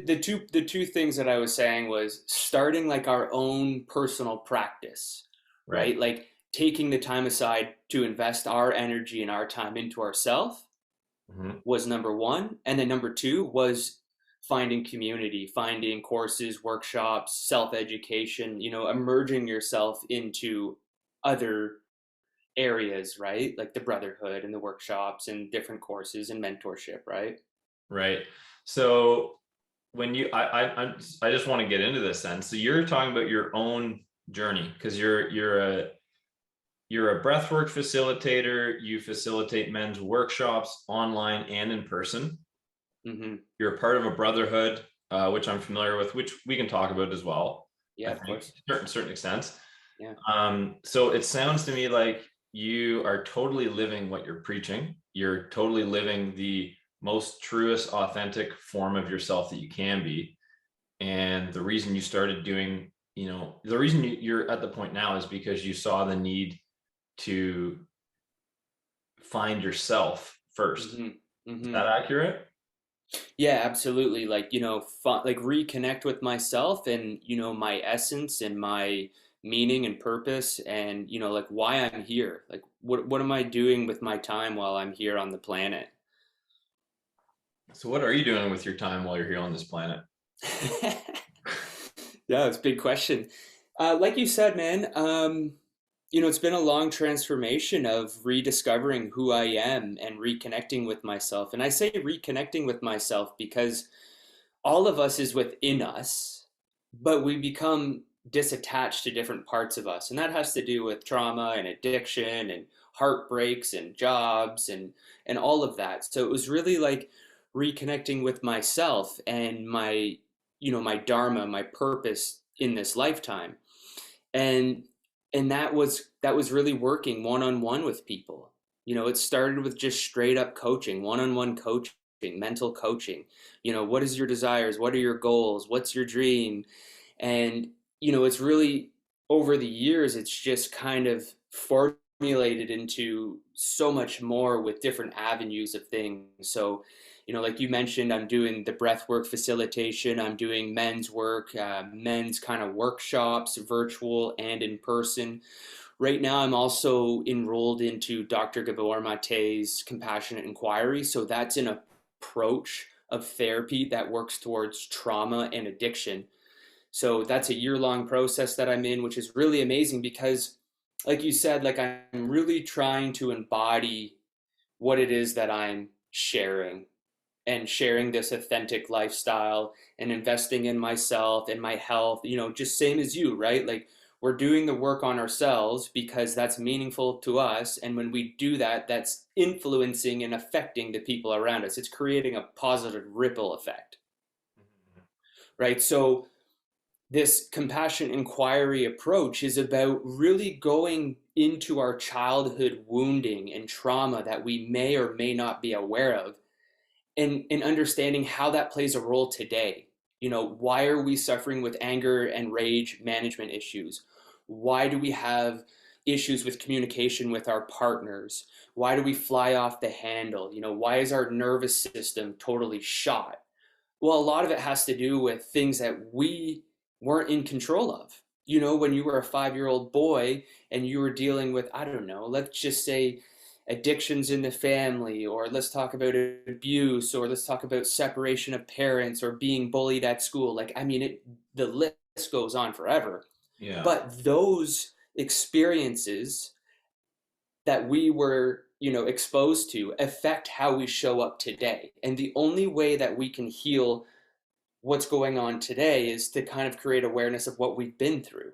the two things that I was saying was starting like our own personal practice, Right. right? Like taking the time aside to invest our energy and our time into ourselves Hmm. was number one. And then number two was finding community, finding courses, workshops, self-education, emerging yourself into other areas, right? Like the brotherhood and the workshops and different courses and mentorship, right? Right. So when I just want to get into this then. So you're talking about your own journey because you're a breathwork facilitator. You facilitate men's workshops online and in person. Mm-hmm. You're a part of a brotherhood, which I'm familiar with, which we can talk about as well. Yeah, I of think course. to certain extents. Yeah. So it sounds to me like you are totally living what you're preaching. You're totally living the most truest, authentic form of yourself that you can be. And the reason you started doing, the reason you're at the point now is because you saw the need to find yourself first. Mm-hmm. Is Mm-hmm. that accurate? Yeah, absolutely. Like, like reconnect with myself and, my essence and my meaning and purpose and, like why I'm here. Like what am I doing with my time while I'm here on the planet? So what are you doing with your time while you're here on this planet? Yeah, it's a big question. Like you said, man, it's been a long transformation of rediscovering who I am and reconnecting with myself. And I say reconnecting with myself because all of us is within us, but we become disattached to different parts of us. And that has to do with trauma and addiction and heartbreaks and jobs and all of that. So it was really like reconnecting with myself and my dharma, my purpose in this lifetime. And that was really working one-on-one with people. It started with just straight up coaching, one-on-one coaching, mental coaching. What is your desires? What are your goals? What's your dream? And it's really over the years, it's just kind of formulated into so much more with different avenues of things. So like you mentioned, I'm doing the breathwork facilitation. I'm doing men's work, men's kind of workshops, virtual and in person. Right now, I'm also enrolled into Dr. Gabor Mate's Compassionate Inquiry. So that's an approach of therapy that works towards trauma and addiction. So that's a year-long process that I'm in, which is really amazing because, like you said, like I'm really trying to embody what it is that I'm sharing and sharing this authentic lifestyle and investing in myself and my health, just same as you, right? Like we're doing the work on ourselves because that's meaningful to us. And when we do that, that's influencing and affecting the people around us. It's creating a positive ripple effect, right? So this compassion inquiry approach is about really going into our childhood wounding and trauma that we may or may not be aware of and understanding how that plays a role today. Why are we suffering with anger and rage management issues? Why do we have issues with communication with our partners? Why do we fly off the handle? Why is our nervous system totally shot? Well, a lot of it has to do with things that we weren't in control of. When you were a 5-year-old boy and you were dealing with, I don't know, let's just say addictions in the family, or let's talk about abuse, or let's talk about separation of parents, or being bullied at school. Like, I mean, the list goes on forever. Yeah. But those experiences that we were exposed to affect how we show up today, and the only way that we can heal what's going on today is to kind of create awareness of what we've been through,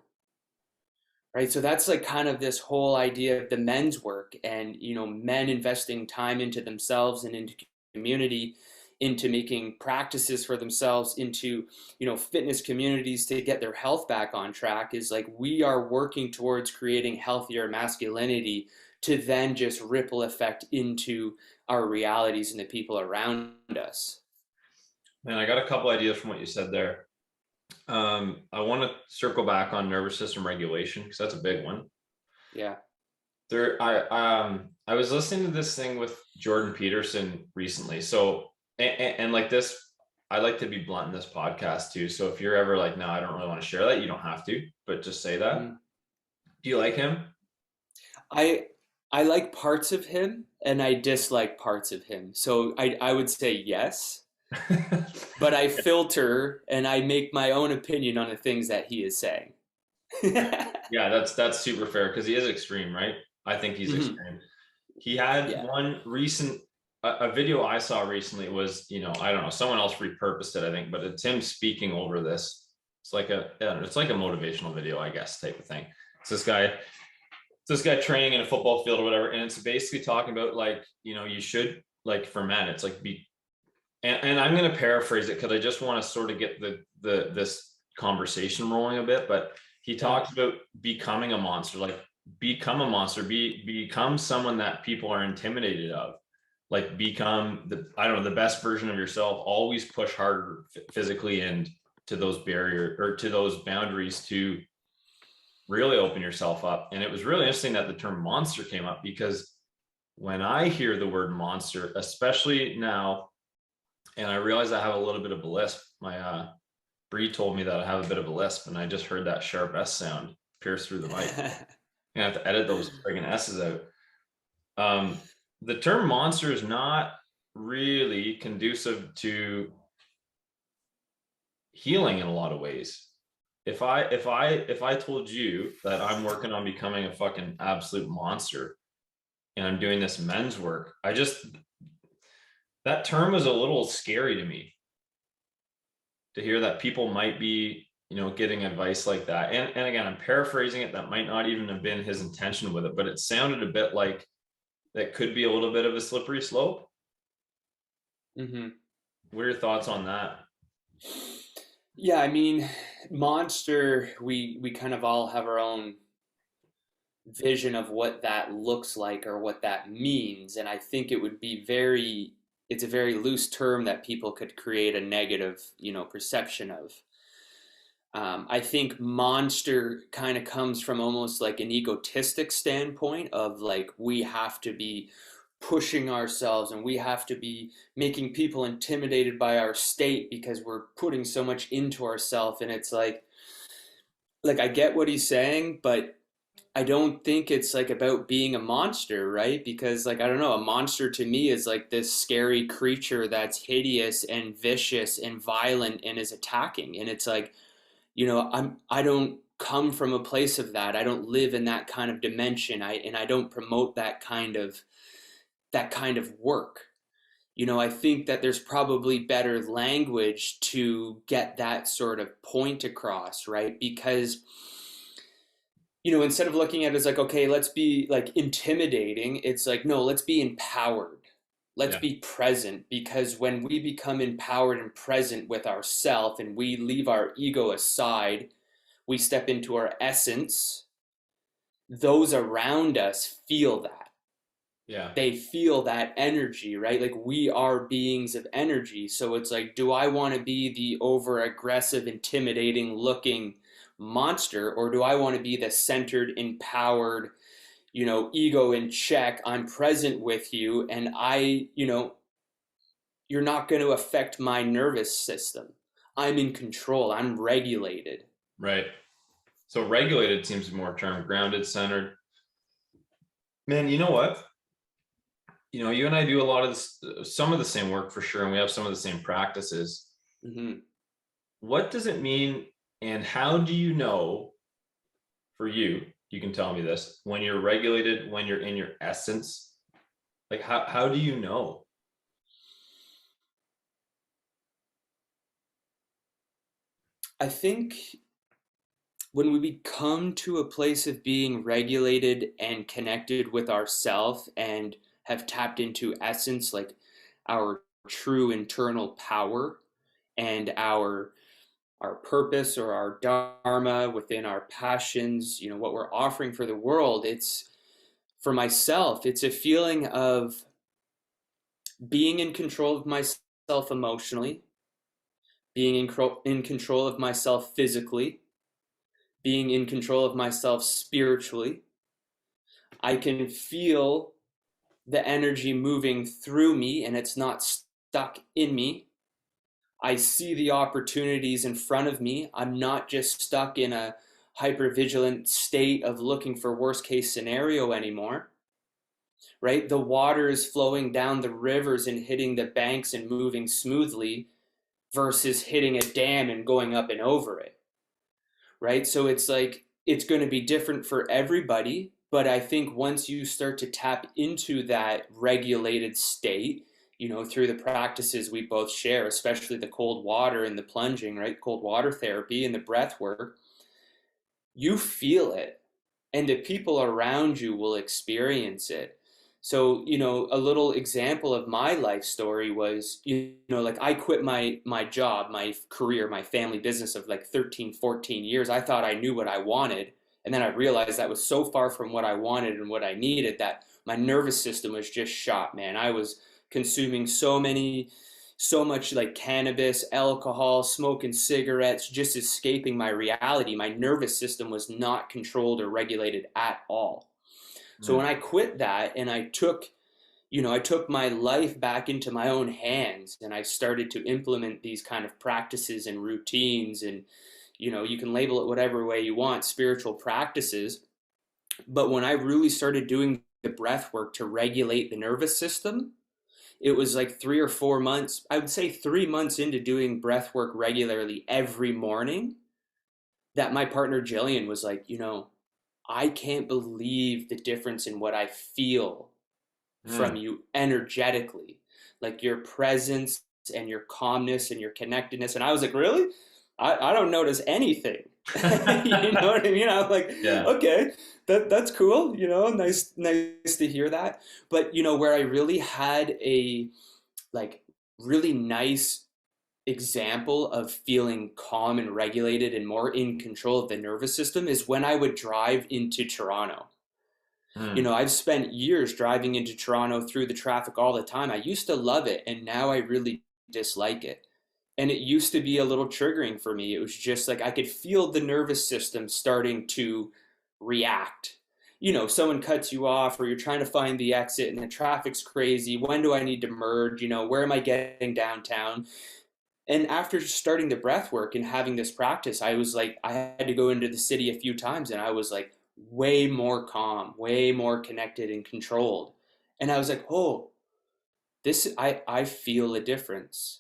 right? So that's like kind of this whole idea of the men's work and men investing time into themselves and into community, into making practices for themselves, into fitness communities to get their health back on track, is like we are working towards creating healthier masculinity to then just ripple effect into our realities and the people around us. Man, I got a couple ideas from what you said there. I want to circle back on nervous system regulation because that's a big one. Yeah. I was listening to this thing with Jordan Peterson recently. So and like this, I like to be blunt in this podcast too. So if you're ever like, no, I don't really want to share that, you don't have to, but just say that. Mhm. Do you like him? I I like parts of him and I dislike parts of him. So I would say yes, but I filter and I make my own opinion on the things that he is saying. Yeah, that's super fair because he is extreme, right? I think he's Mhm. extreme. He had Yeah. one recent a video I saw recently was, I don't know, someone else repurposed it, I think, but it's him speaking over this. It's like it's like a motivational video, I guess, type of thing. It's this guy training in a football field or whatever, and it's basically talking about like, you should like for men, it's like be and I'm going to paraphrase it because I just want to sort of get the this conversation rolling a bit. But he Yeah. talks about becoming a monster, like become a monster, become someone that people are intimidated of, like become the I don't know the best version of yourself. Always push harder physically and to those barrier or to those boundaries to really open yourself up. And it was really interesting that the term monster came up because when I hear the word monster, especially now, and I realize I have a little bit of a lisp. My Bree told me that I have a bit of a lisp, and I just heard that sharp S sound pierce through the mic. I have to edit those friggin' S's out. The term monster is not really conducive to healing in a lot of ways. If I told you that I'm working on becoming a fucking absolute monster and I'm doing this men's work, that term is a little scary to me to hear that people might be, getting advice like that. And again, I'm paraphrasing it. That might not even have been his intention with it, but it sounded a bit like that could be a little bit of a slippery slope. Hmm. What are your thoughts on that? Yeah, I mean, monster, we kind of all have our own vision of what that looks like or what that means. And I think it would be it's a very loose term that people could create a negative, perception of. I think monster kind of comes from almost like an egotistic standpoint of like we have to be pushing ourselves and we have to be making people intimidated by our state because we're putting so much into ourselves. And it's like I get what he's saying, but I don't think it's like about being a monster, right? Because like I don't know, a monster to me is like this scary creature that's hideous and vicious and violent and is attacking. And it's like, I don't come from a place of that. I don't live in that kind of dimension. I don't promote that kind of work. I think that there's probably better language to get that sort of point across, right? Because instead of looking at it as like, okay, let's be like intimidating, it's like, no, let's be empowered. Let's Yeah. be present because when we become empowered and present with ourself and we leave our ego aside, we step into our essence, those around us feel that. Yeah. They feel that energy, right? Like we are beings of energy. So it's like, do I want to be the over aggressive, intimidating looking monster, or do I want to be the centered, empowered, ego in check? I'm present with you, and you're not going to affect my nervous system. I'm in control, I'm regulated. Right. So regulated seems more term, grounded, centered. Man, you know what? You and I do a lot of this, some of the same work for sure, and we have some of the same practices. Hmm. What does it mean, and how do you know for you? You can tell me this when you're regulated, when you're in your essence. Like how do you know? I think when we become to a place of being regulated and connected with ourself and have tapped into essence, like our true internal power and our purpose or our dharma within our passions, what we're offering for the world, it's for myself, it's a feeling of being in control of myself emotionally, being in control of myself physically, being in control of myself spiritually. I can feel the energy moving through me and it's not stuck in me. I see the opportunities in front of me. I'm not just stuck in a hypervigilant state of looking for worst case scenario anymore, right? The water is flowing down the rivers and hitting the banks and moving smoothly versus hitting a dam and going up and over it, right? So it's like it's going to be different for everybody. But I think once you start to tap into that regulated state, through the practices we both share, especially the cold water and the plunging, right? Cold water therapy and the breath work, you feel it, and the people around you will experience it. So, a little example of my life story was, like I quit my job, my career, my family business of like 13, 14 years. I thought I knew what I wanted. And then I realized that was so far from what I wanted and what I needed that my nervous system was just shot, man. I was consuming so much like cannabis, alcohol, smoking cigarettes, just escaping my reality. My nervous system was not controlled or regulated at all. So Mm. when I quit that and I took my life back into my own hands and I started to implement these kind of practices and routines and you can label it whatever way you want, spiritual practices. But when I really started doing the breath work to regulate the nervous system, it was like 3 or 4 months, I would say 3 months into doing breath work regularly every morning, that my partner Jillian was like, I can't believe the difference in what I feel from Mm. you energetically, like your presence and your calmness and your connectedness. And I was like, really? I don't notice anything. You know what I mean? I'm like, Yeah. okay, that's cool. Nice to hear that. But where I really had a like really nice example of feeling calm and regulated and more in control of the nervous system is when I would drive into Toronto. Mm. I've spent years driving into Toronto through the traffic all the time. I used to love it, and now I really dislike it. And it used to be a little triggering for me. It was just like I could feel the nervous system starting to react. Someone cuts you off, or you're trying to find the exit, and the traffic's crazy. When do I need to merge? Where am I getting downtown? And after starting the breath work and having this practice, I was like, I had to go into the city a few times and I was like way more calm, way more connected and controlled. And I was like, oh, I feel a difference.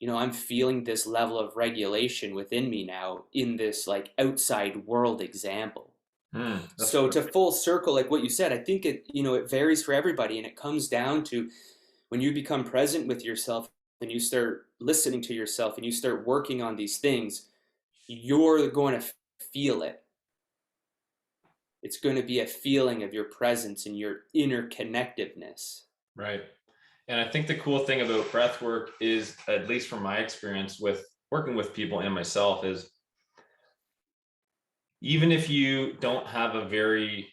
I'm feeling this level of regulation within me now in this like outside world example. Mm. That's So to full circle, like what you said, I think it varies for everybody, and it comes down to when you become present with yourself and you start listening to yourself and you start working on these things, you're going to feel it. It's going to be a feeling of your presence and your interconnectedness. right. And I think the cool thing about breath work is, at least from my experience with working with people and myself, is even if you don't have a very,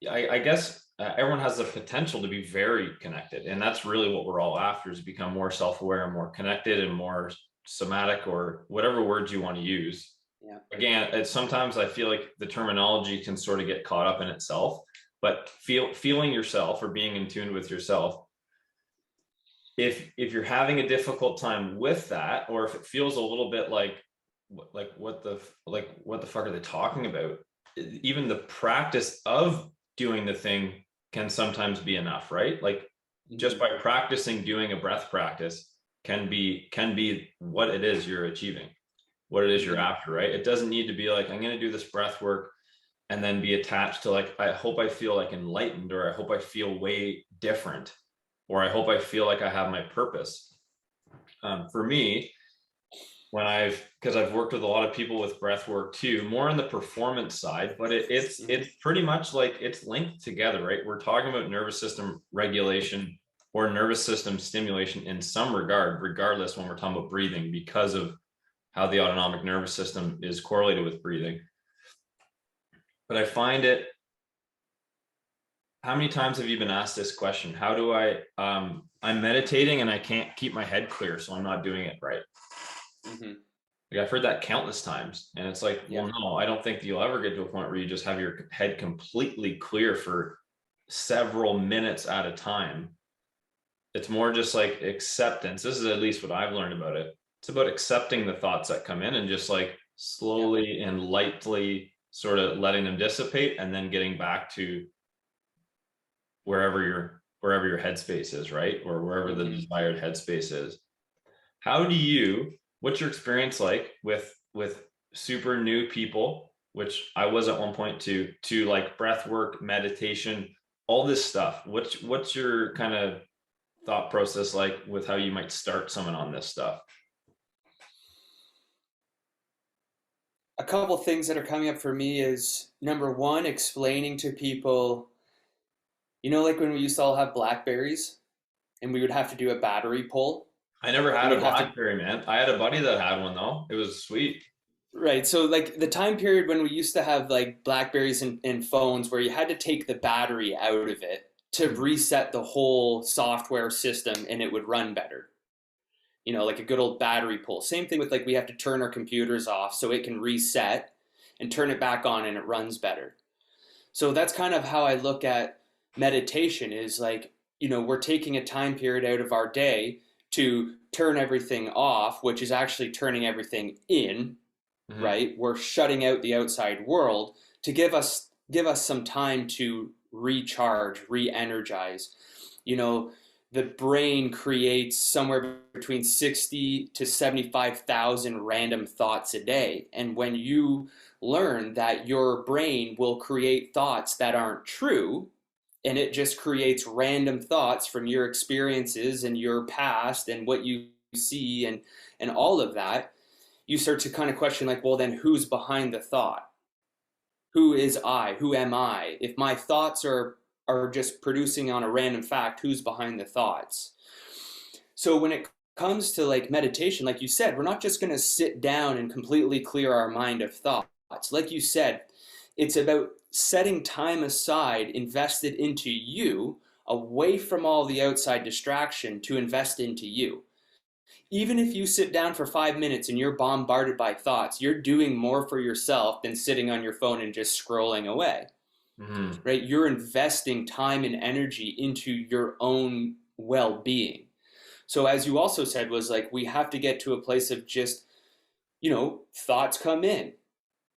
I guess everyone has the potential to be very connected. And that's really what we're all after, is become more self-aware and more connected and more somatic, or whatever words you want to use. Yeah. Again, sometimes I feel like the terminology can sort of get caught up in itself, but feeling yourself or being in tune with yourself, if you're having a difficult time with that, or if it feels a little bit like what the fuck are they talking about, even the practice of doing the thing can sometimes be enough, right? Like just by practicing doing a breath practice can be what it is you're achieving, what it is you're after, right? It doesn't need to be like, I'm going to do this breath work and then be attached to like, I hope I feel like enlightened, or I hope I feel way different, or I hope I feel like I have my purpose. For me, because I've worked with a lot of people with breath work too, more on the performance side, but it's pretty much like it's linked together, right? We're talking about nervous system regulation or nervous system stimulation in some regard, regardless when we're talking about breathing, because of how the autonomic nervous system is correlated with breathing. But I find it, how many times have you been asked this question? How do I'm meditating and I can't keep my head clear, so I'm not doing it right. Like I've heard that countless times, and it's like, well, no, I don't think you'll ever get to a point where you just have your head completely clear for several minutes at a time. It's more just like acceptance. This is at least what I've learned about it. It's about accepting the thoughts that come in and just like Yeah. slowly and lightly sort of letting them dissipate and then getting back to wherever your headspace is, right? Or wherever the Hmm. desired headspace is. How do you, what's your experience like with super new people, which I was at one point to like breath work, meditation, all this stuff? What's your kind of thought process like with how you might start someone on this stuff? A couple things that are coming up for me is number one, explaining to people, like when we used to all have Blackberries and we would have to do a battery pull I never and had a we'd have to, BlackBerry, man. I had a buddy that had one though. It was sweet. right. So, like the time period when we used to have like Blackberries and phones where you had to take the battery out of it to Mhm. reset the whole software system and it would run better. Like a good old battery pull. Same thing with like we have to turn our computers off so it can reset and turn it back on and it runs better. So that's kind of how I look at meditation is like, we're taking a time period out of our day to turn everything off, which is actually turning everything in, Mhm. right? We're shutting out the outside world to give us some time to recharge, re-energize. You know, the brain creates somewhere between 60 to 75,000 random thoughts a day. And when you learn that your brain will create thoughts that aren't true, and it just creates random thoughts from your experiences and your past and what you see and all of that, you start to kind of question like, well, then who's behind the thought? Who is I? Who am I? If my thoughts are just producing on a random fact, who's behind the thoughts? So when it comes to like meditation, like you said, we're not just going to sit down and completely clear our mind of thoughts. Like you said, it's about setting time aside invested into you away from all the outside distraction to invest into you. Even if you sit down for 5 minutes and you're bombarded by thoughts, you're doing more for yourself than sitting on your phone and just scrolling away, Mhm. right? You're investing time and energy into your own well being. So, as you also said, was like we have to get to a place of just, thoughts come in.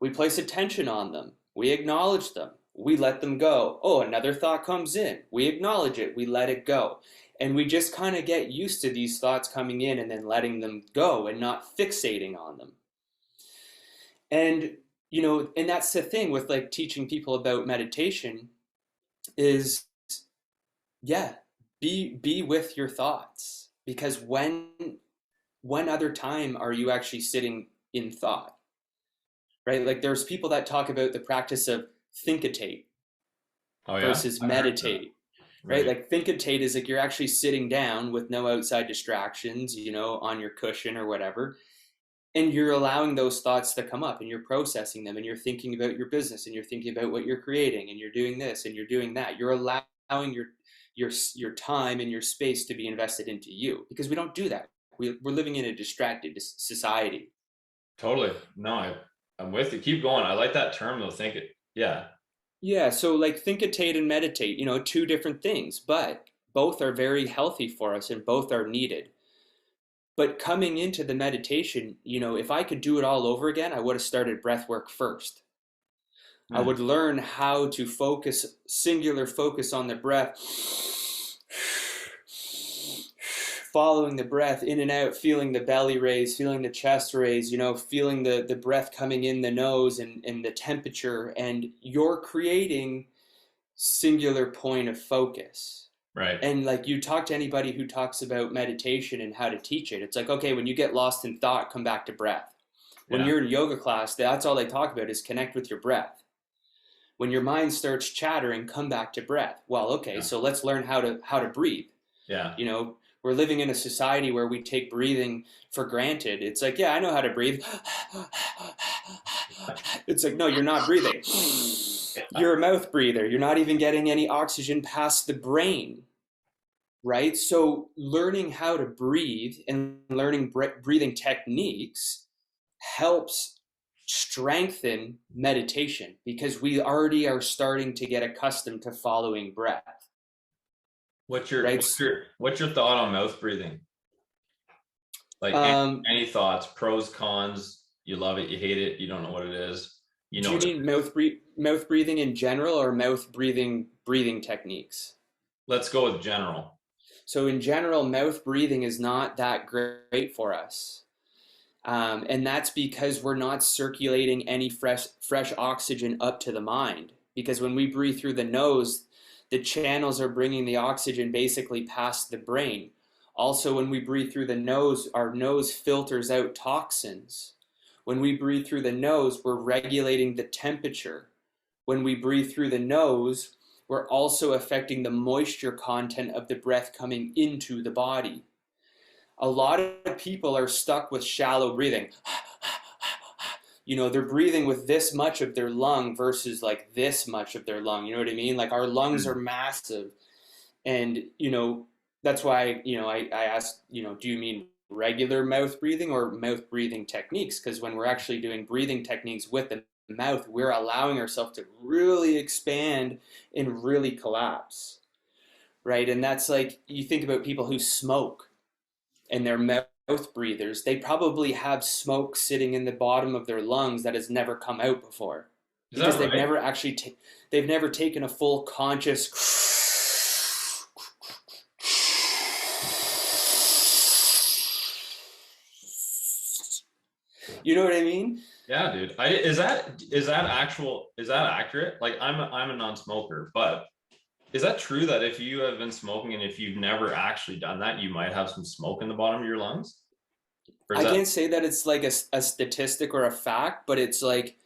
We place attention on them. We acknowledge them. We let them go. Oh, another thought comes in. We acknowledge it. We let it go. And we just kind of get used to these thoughts coming in and then letting them go and not fixating on them. And, and that's the thing with like teaching people about meditation is, yeah, be with your thoughts. Because when other time are you actually sitting in thought? Right? Like there's people that talk about the practice of thinkitate Oh yeah, versus I've heard that. meditate, right? Right. Like thinkitate is like you're actually sitting down with no outside distractions, on your cushion or whatever, and you're allowing those thoughts to come up and you're processing them and you're thinking about your business and you're thinking about what you're creating and you're doing this and you're doing that. You're allowing your time and your space to be invested into you because we don't do that. We're living in a distracted society. Totally. No, I'm with you. Keep going. I like that term though. Think it. Yeah. Yeah, so like thinkitate and meditate, two different things, but both are very healthy for us and both are needed. But coming into the meditation, if I could do it all over again, I would have started breath work first. I Hmm. would learn how to focus, singular focus on the breath, following the breath in and out, feeling the belly raise, feeling the chest raise, feeling the breath coming in the nose and the temperature. And you're creating singular point of focus. Right. And like you talk to anybody who talks about meditation and how to teach it, it's like, okay, when you get lost in thought, come back to breath. When Yeah. you're in yoga class, that's all they talk about is connect with your breath. When your mind starts chattering, come back to breath. Well, okay, Yeah. so let's learn how to breathe. Yeah. We're living in a society where we take breathing for granted. It's like, yeah, I know how to breathe. It's like, no, you're not breathing. You're a mouth breather. You're not even getting any oxygen past the brain, right? So learning how to breathe and learning breathing techniques helps strengthen meditation because we already are starting to get accustomed to following breath, What's your right? what's your what's your thought on mouth breathing? Like Um, any thoughts, pros, cons, you love it, you hate it, you don't know what it is, you do know you what it mean is. mouth breathing in general or mouth breathing techniques? Let's go with general. So in general, mouth breathing is not that great for us. And that's because we're not circulating any fresh oxygen up to the mind. Because when we breathe through the nose, the channels are bringing the oxygen basically past the brain. Also, when we breathe through the nose, our nose filters out toxins. When we breathe through the nose, we're regulating the temperature. When we breathe through the nose, we're also affecting the moisture content of the breath coming into the body. A lot of people are stuck with shallow breathing. They're breathing with this much of their lung versus like this much of their lung. You know what I mean? Like our lungs are Hmm. massive. And, that's why, I asked, do you mean regular mouth breathing or mouth breathing techniques? Because when we're actually doing breathing techniques with the mouth, we're allowing ourselves to really expand and really collapse. Right. And that's like, you think about people who smoke and their mouth breathers, they probably have smoke sitting in the bottom of their lungs that has never come out before Is because that right? they've never taken a full conscious you know what I mean? Yeah, dude. Is that accurate? Like I'm a non-smoker, but is that true that if you have been smoking and if you've never actually done that, you might have some smoke in the bottom of your lungs? Or is I that can't say that it's like a statistic or a fact, but it's like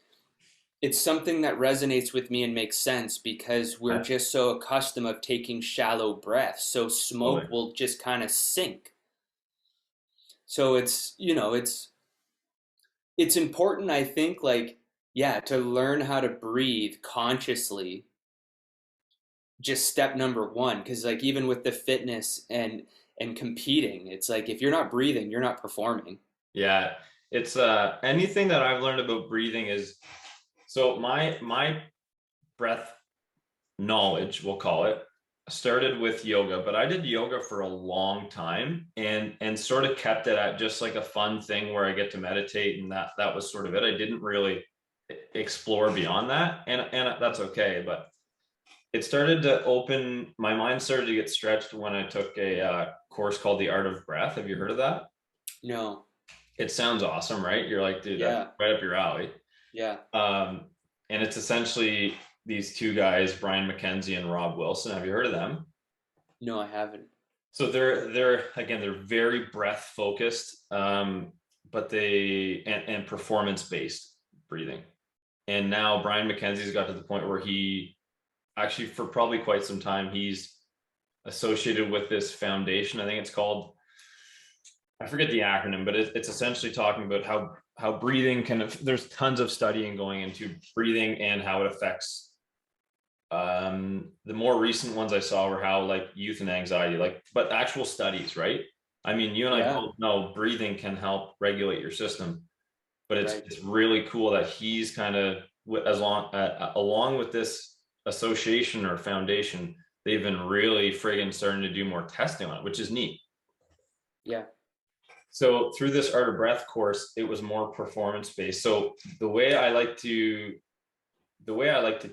it's something that resonates with me and makes sense because we're just so accustomed of taking shallow breaths. So smoke totally? will just kind of sink. So it's important, I think, like, yeah, to learn how to breathe consciously, just step number one. Because like even with the fitness and competing, it's like if you're not breathing, you're not performing. Yeah. It's anything that I've learned about breathing is so my breath knowledge, we'll call it, started with yoga, but I did yoga for a long time and sort of kept it at just like a fun thing where I get to meditate and that was sort of it. I didn't really explore beyond that and that's okay, but it started to open my mind started to get stretched when I took a course called the Art of Breath. Have you heard of that? No. It sounds awesome, right? You're like, dude, that's Yeah. right up your alley. Yeah. um, and it's essentially these two guys, Brian Mckenzie and Rob Wilson. Have you heard of them? No, I haven't. So they're again they're very breath focused, but and performance based breathing. And now Brian McKenzie's got to the point where he actually for probably quite some time he's associated with this foundation. I think it's called, I forget the acronym, but it's essentially talking about how breathing can. There's tons of studying going into breathing and how it affects. The more recent ones I saw were how like youth and anxiety, like but actual studies, right? I mean, you and I Yeah. both know breathing can help regulate your system, but Right. it's really cool that he's kind of as long along with this association or foundation, they've been really friggin' starting to do more testing on it, which is neat. Yeah. So through this Art of Breath course, it was more performance based. So the way I like to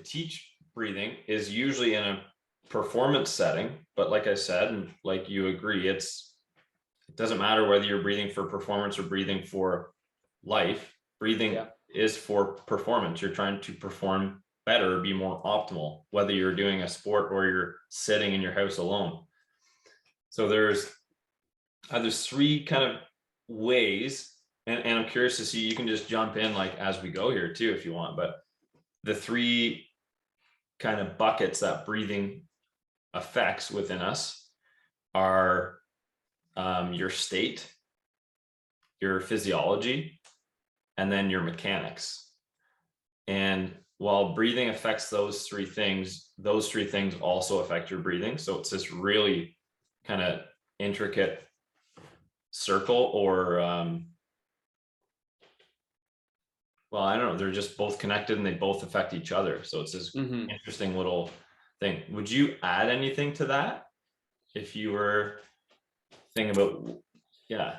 teach breathing is usually in a performance setting. But like I said, and like you agree, it doesn't matter whether you're breathing for performance or breathing for life. Breathing Yeah. is for performance. You're trying to perform better, be more optimal, whether you're doing a sport or you're sitting in your house alone. So there's three kind of ways, and I'm curious to see, you can just jump in like as we go here too if you want, but the three kind of buckets that breathing affects within us are your state, your physiology, and then your mechanics. And while breathing affects those three things also affect your breathing. So it's this really kind of intricate circle or well, I don't know, they're just both connected and they both affect each other. So it's this Mm-hmm. interesting little thing. Would you add anything to that if you were thinking about, yeah.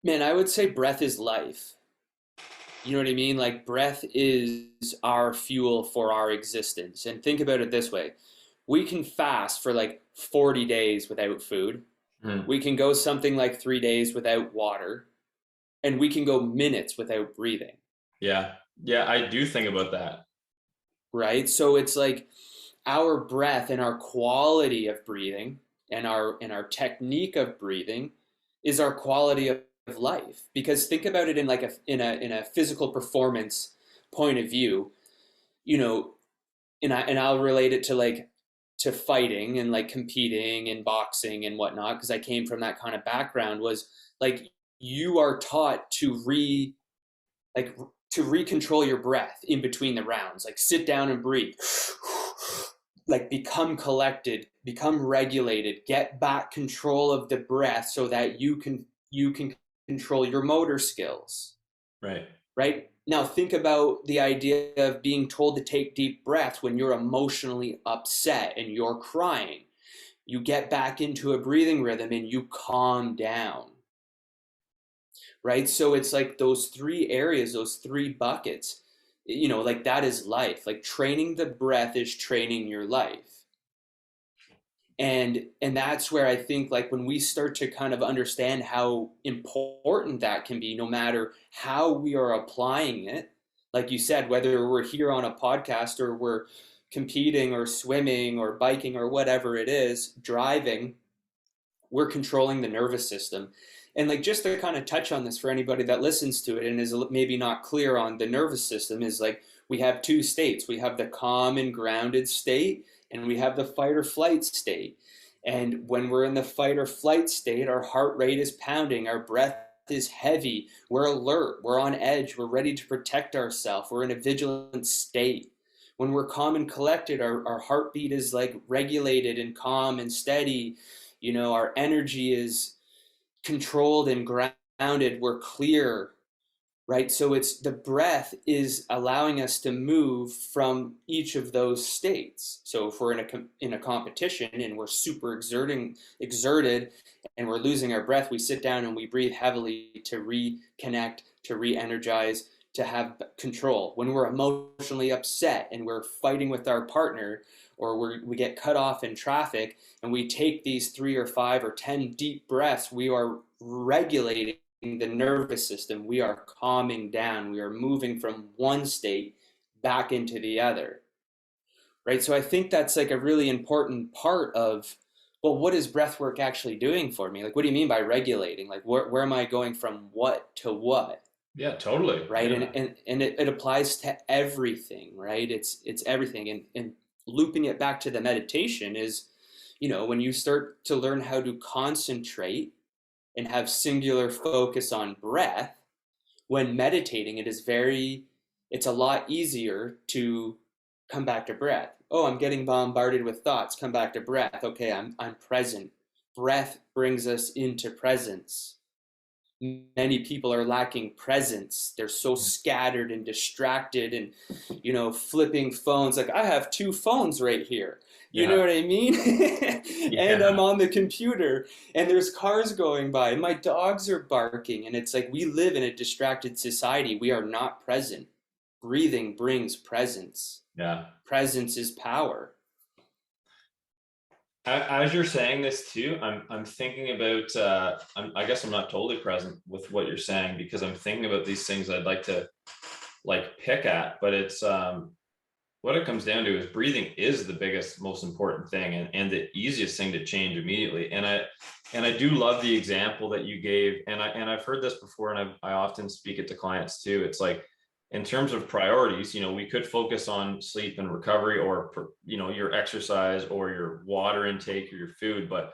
Man, I would say breath is life. You know what I mean? Like breath is our fuel for our existence. And think about it this way. We can fast for like 40 days without food. Hmm. We can go something like 3 days without water, and we can go minutes without breathing, Yeah. Yeah, I do think about that. right? So it's like our breath and our quality of breathing and our technique of breathing is our quality of life. Because think about it in like a physical performance point of view, you know, and I'll relate it to like to fighting and like competing and boxing and whatnot because I came from that kind of background was like you are taught to like to recontrol your breath in between the rounds, like sit down and breathe, like become collected, become regulated, get back control of the breath so that you can control your motor skills, Right. right? Now think about the idea of being told to take deep breaths when you're emotionally upset and you're crying. You get back into a breathing rhythm and you calm down, right? So it's like those three areas, those three buckets, like that is life. Like training the breath is training your life. And that's where I think like when we start to kind of understand how important that can be, no matter how we are applying it, like you said, whether we're here on a podcast or we're competing or swimming or biking or whatever it is, driving, we're controlling the nervous system. And like just to kind of touch on this for anybody that listens to it and is maybe not clear on the nervous system is like we have two states. We have the calm and grounded state and we have the fight or flight state. And when we're in the fight or flight state, our heart rate is pounding, our breath is heavy, we're alert, we're on edge, we're ready to protect ourselves, we're in a vigilant state. When we're calm and collected, our heartbeat is like regulated and calm and steady. Our energy is controlled and grounded. We're clear, right? So it's the breath is allowing us to move from each of those states. So if we're in a competition and we're super exerted and we're losing our breath, we sit down and we breathe heavily to reconnect, to re-energize, to have control. When we're emotionally upset and we're fighting with our partner, or we get cut off in traffic and we take these 3 or 5 or 10 deep breaths, we are regulating the nervous system. We are calming down. We are moving from one state back into the other, right? So I think that's like a really important part of, well, what is breath work actually doing for me? Like, what do you mean by regulating? Like, where am I going from what to what? Yeah, totally. Right, Yeah. and it applies to everything, right? It's everything, and looping it back to the meditation is, when you start to learn how to concentrate and have singular focus on breath when meditating, it's a lot easier to come back to breath. Oh, I'm getting bombarded with thoughts, come back to breath. Okay, I'm present. Breath brings us into presence. Many people are lacking presence. They're so scattered and distracted and, flipping phones. Like I have two phones right here. You know Yeah. what I mean? And I'm Yeah. on the computer and there's cars going by and my dogs are barking. And it's like we live in a distracted society. We are not present. Breathing brings presence. Yeah. Presence is power. As you're saying this too, I'm thinking about I guess I'm not totally present with what you're saying because I'm thinking about these things I'd like to like pick at, but it's what it comes down to is breathing is the biggest, most important thing and the easiest thing to change immediately. And I do love the example that you gave, and I've heard this before, and I often speak it to clients too. It's like in terms of priorities, we could focus on sleep and recovery, or your exercise, or your water intake, or your food, but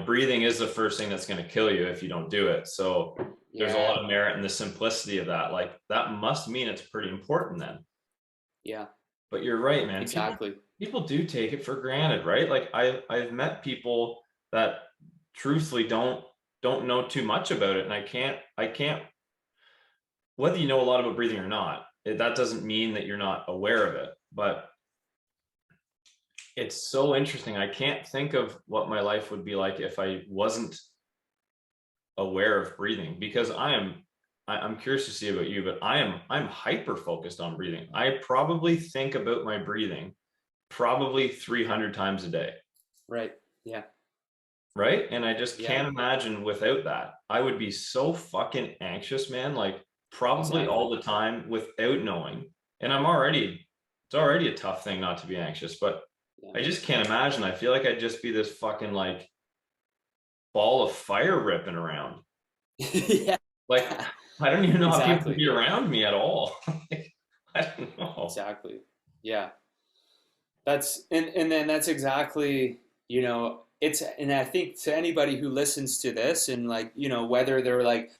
breathing is the first thing that's going to kill you if you don't do it. So there's a Yeah, lot of merit in the simplicity of that. Like that must mean it's pretty important then. yeah, But you're right, man. exactly. People do take it for granted, right? Like I've met people that truthfully don't know too much about it, and I can't whether you know a lot about breathing or not, that doesn't mean that you're not aware of it. But it's so interesting. I can't think of what my life would be like if I wasn't aware of breathing, because I'm curious to see about you, but I'm hyper focused on breathing. I probably think about my breathing probably 300 times a day. Right. Yeah. Right. And I just Yeah. can't imagine without that. I would be so fucking anxious, man. Like probably all Exactly. the time without knowing. And it's already a tough thing not to be anxious, but Yeah. I just can't imagine. I feel like I'd just be this fucking like ball of fire ripping around. Yeah. Like, I don't even know how people can Exactly. be around me at all. Like, I don't know. Exactly. Yeah. And then that's exactly, it's, and I think to anybody who listens to this and like, whether they're like,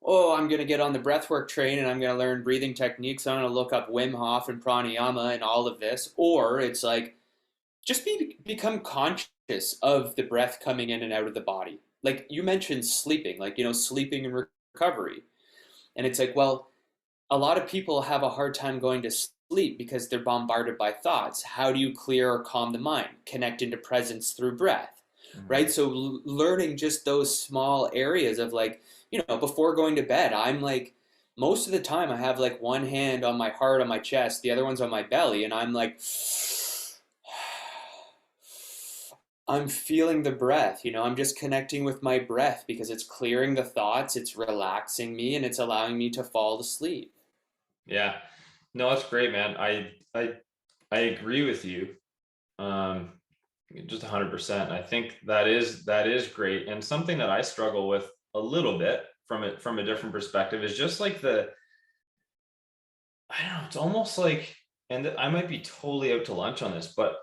oh, I'm going to get on the breathwork train and I'm going to learn breathing techniques. I'm going to look up Wim Hof and pranayama and all of this. Or it's like, just become conscious of the breath coming in and out of the body. Like you mentioned sleeping, like, sleeping and recovery. And it's like, well, a lot of people have a hard time going to sleep because they're bombarded by thoughts. How do you clear or calm the mind? Connect into presence through breath, Mhm. right? So learning just those small areas of like, before going to bed, I'm like, most of the time I have like one hand on my heart, on my chest, the other one's on my belly, and I'm like, I'm feeling the breath, I'm just connecting with my breath because it's clearing the thoughts, it's relaxing me, and it's allowing me to fall asleep. Yeah. No, that's great, man. I agree with you. Um, just 100%. I think that is great, and something that I struggle with a little bit from a different perspective is just like I don't know, it's almost like, and I might be totally out to lunch on this, but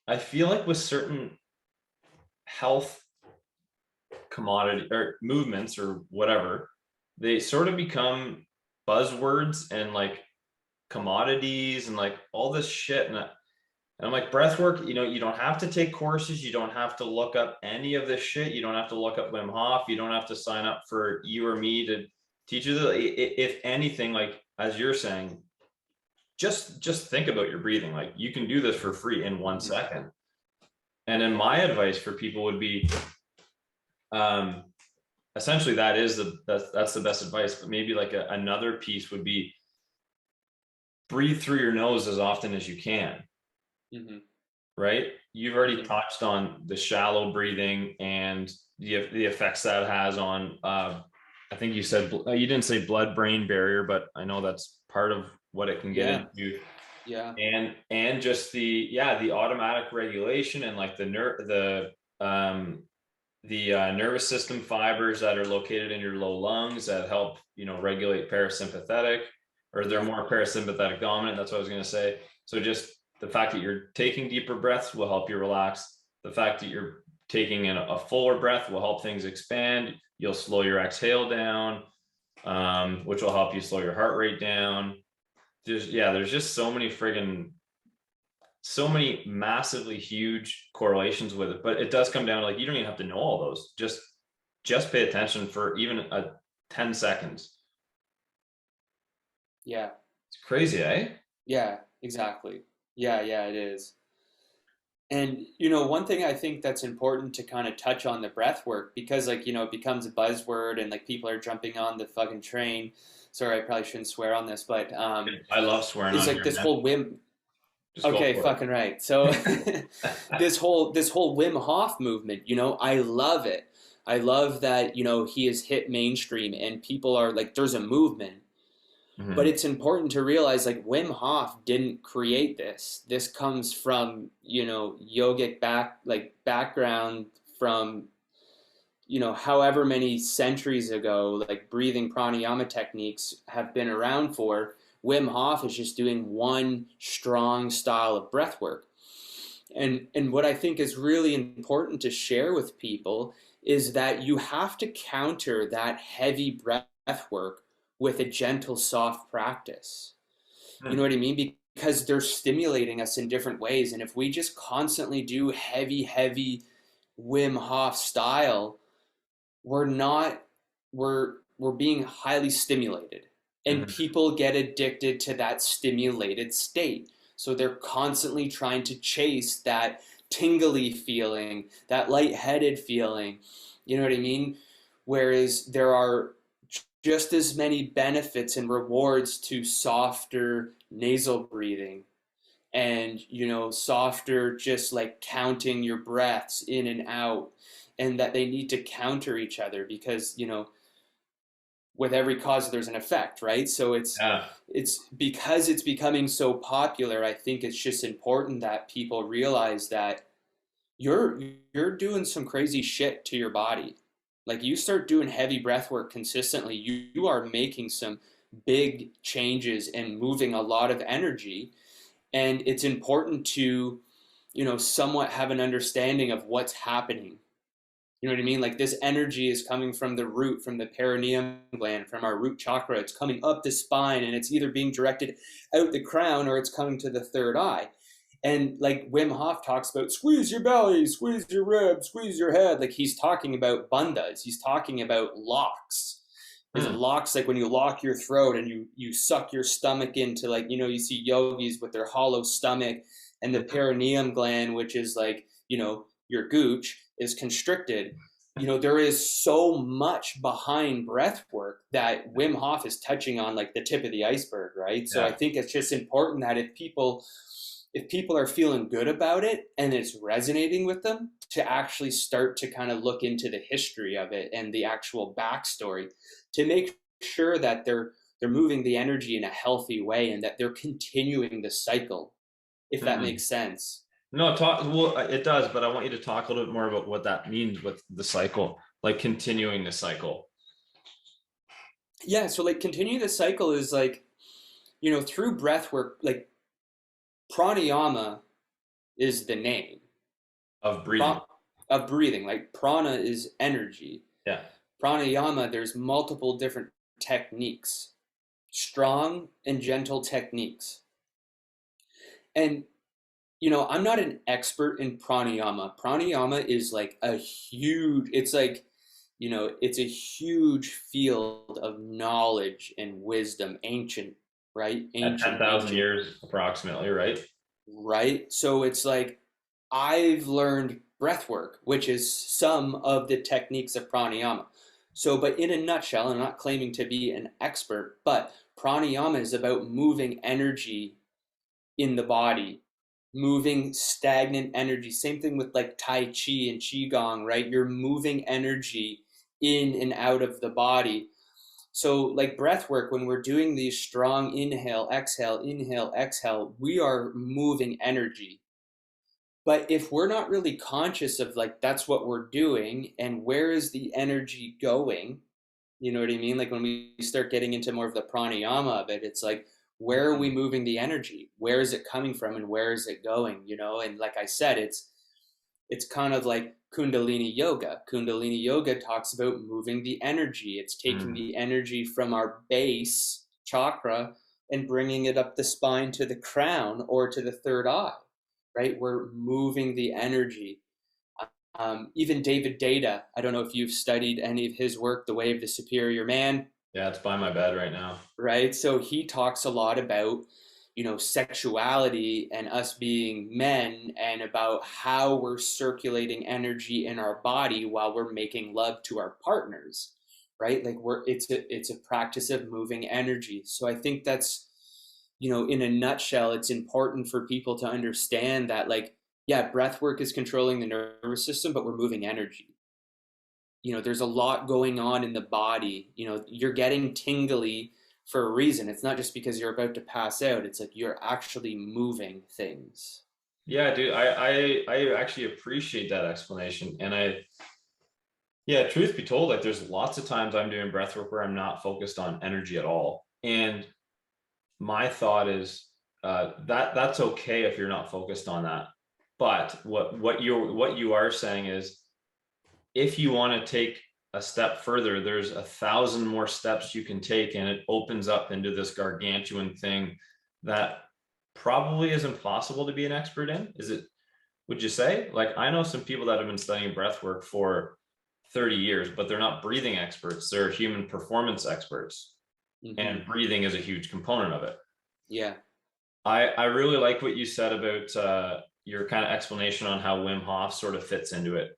I feel like with certain health commodity or movements or whatever, they sort of become buzzwords and like commodities and like all this shit. And I'm like, breath work, you don't have to take courses. You don't have to look up any of this shit. You don't have to look up Wim Hof. You don't have to sign up for you or me to teach you. If anything, like as you're saying, just think about your breathing. Like you can do this for free in one Mhm. second. And then my advice for people would be, um, essentially that's the best advice. But maybe like another piece would be breathe through your nose as often as you can. Mhm. Right? You've already Mhm. touched on the shallow breathing and the effects that has on. I think you said you didn't say blood-brain barrier, but I know that's part of what it can get Yeah. into, Yeah. and just the automatic regulation and like the nervous system fibers that are located in your low lungs that help regulate parasympathetic, or they're Yeah. more parasympathetic dominant. That's what I was going to say. So just the fact that you're taking deeper breaths will help you relax. The fact that you're taking in a fuller breath will help things expand. You'll slow your exhale down, which will help you slow your heart rate down. There's just so many massively huge correlations with it, but it does come down to like you don't even have to know all those. Just pay attention for even a 10 seconds. Yeah. It's crazy, eh? Yeah. Exactly. Yeah. Yeah. It is. And one thing I think that's important to kind of touch on the breath work because like it becomes a buzzword and like people are jumping on the fucking train. Sorry, I probably shouldn't swear on this, but I love swearing is on like here, this man. whole Wim. Just go Okay, for fucking right. So it. this whole Wim Hof movement, I love it. I love that he has hit mainstream and people are like, there's a movement. But Mhm. it's important to realize like Wim Hof didn't create this. This comes from, yogic background from, however many centuries ago, like breathing pranayama techniques have been around for. Wim Hof is just doing one strong style of breath work. And what I think is really important to share with people is that you have to counter that heavy breath work with a gentle, soft practice. You know Hmm. what I mean? Because they're stimulating us in different ways. And if we just constantly do heavy, heavy Wim Hof style, we're not we're being highly stimulated. And Mhm. people get addicted to that stimulated state. So they're constantly trying to chase that tingly feeling, that lightheaded feeling. You know what I mean? Whereas there are just as many benefits and rewards to softer nasal breathing and, softer, just like counting your breaths in and out, and that they need to counter each other because, with every cause there's an effect, right? So Yeah. it's because it's becoming so popular. I think it's just important that people realize that you're you're doing some crazy shit to your body. Like, you start doing heavy breath work consistently, you are making some big changes and moving a lot of energy. And it's important to, somewhat have an understanding of what's happening. You know what I mean? Like, this energy is coming from the root, from the perineum gland, from our root chakra. It's coming up the spine, and it's either being directed out the crown or it's coming to the third eye. And like Wim Hof talks about, squeeze your belly, squeeze your ribs, squeeze your head. Like, he's talking about bandhas. He's talking about locks. Is it Hmm. locks, like when you lock your throat and you suck your stomach into, like, you see yogis with their hollow stomach, and the Mhm. perineum gland, which is like, your gooch, is constricted. There is so much behind breath work that Wim Hof is touching on, like the tip of the iceberg, right? So I Yeah. think it's just important that if people are feeling good about it and it's resonating with them, to actually start to kind of look into the history of it and the actual backstory, to make sure that they're moving the energy in a healthy way and that they're continuing the cycle, if that Hmm. makes sense. No, talk. Well, it does, but I want you to talk a little bit more about what that means with the cycle, like continuing the cycle. Yeah, so like continuing the cycle is like, through breath work, like pranayama is the name. Of breathing. Pra- of breathing. Like, prana is energy. Yeah. Pranayama, there's multiple different techniques, strong and gentle techniques. And, I'm not an expert in pranayama. Pranayama is like it's like, it's a huge field of knowledge and wisdom, ancient, right? At Ancient, 10,000 ancient, years approximately, right? right? So it's like, I've learned breath work, which is some of the techniques of pranayama. So, but in a nutshell, I'm not claiming to be an expert, but pranayama is about moving energy in the body, moving stagnant energy. Same thing with like Tai Chi and Qigong, right? You're moving energy in and out of the body. So, like breath work, when we're doing these strong inhale, exhale, we are moving energy. But if we're not really conscious of, like, that's what we're doing and where is the energy going, you know what I mean? Like, when we start getting into more of the pranayama of it, it's like, where are we moving the energy? Where is it coming from and where is it going? And like I said, it's kind of like Kundalini yoga. Kundalini yoga talks about moving the energy. It's taking Mm. the energy from our base chakra and bringing it up the spine to the crown or to the third eye, right? We're moving the energy. Even David Data, I don't know if you've studied any of his work, The Way of the Superior Man, Yeah, it's by my bed right now. right? So he talks a lot about, sexuality and us being men, and about how we're circulating energy in our body while we're making love to our partners, right? Like, it's a practice of moving energy. So I think that's, in a nutshell, it's important for people to understand that, like, yeah, breath work is controlling the nervous system, but we're moving energy. There's a lot going on in the body. You're getting tingly for a reason. It's not just because you're about to pass out. It's like you're actually moving things. Yeah, dude, I actually appreciate that explanation. And yeah, truth be told, like there's lots of times I'm doing breath work where I'm not focused on energy at all. And my thought is that's okay if you're not focused on that. But what you are saying is if you want to take a step further, there's 1,000 more steps you can take, and it opens up into this gargantuan thing that probably is impossible to be an expert in. Is it? Would you say? Like, I know some people that have been studying breath work for 30 years, but they're not breathing experts. They're human performance experts. Mm-hmm. And breathing is a huge component of it. Yeah. I really like what you said about your kind of explanation on how Wim Hof sort of fits into it.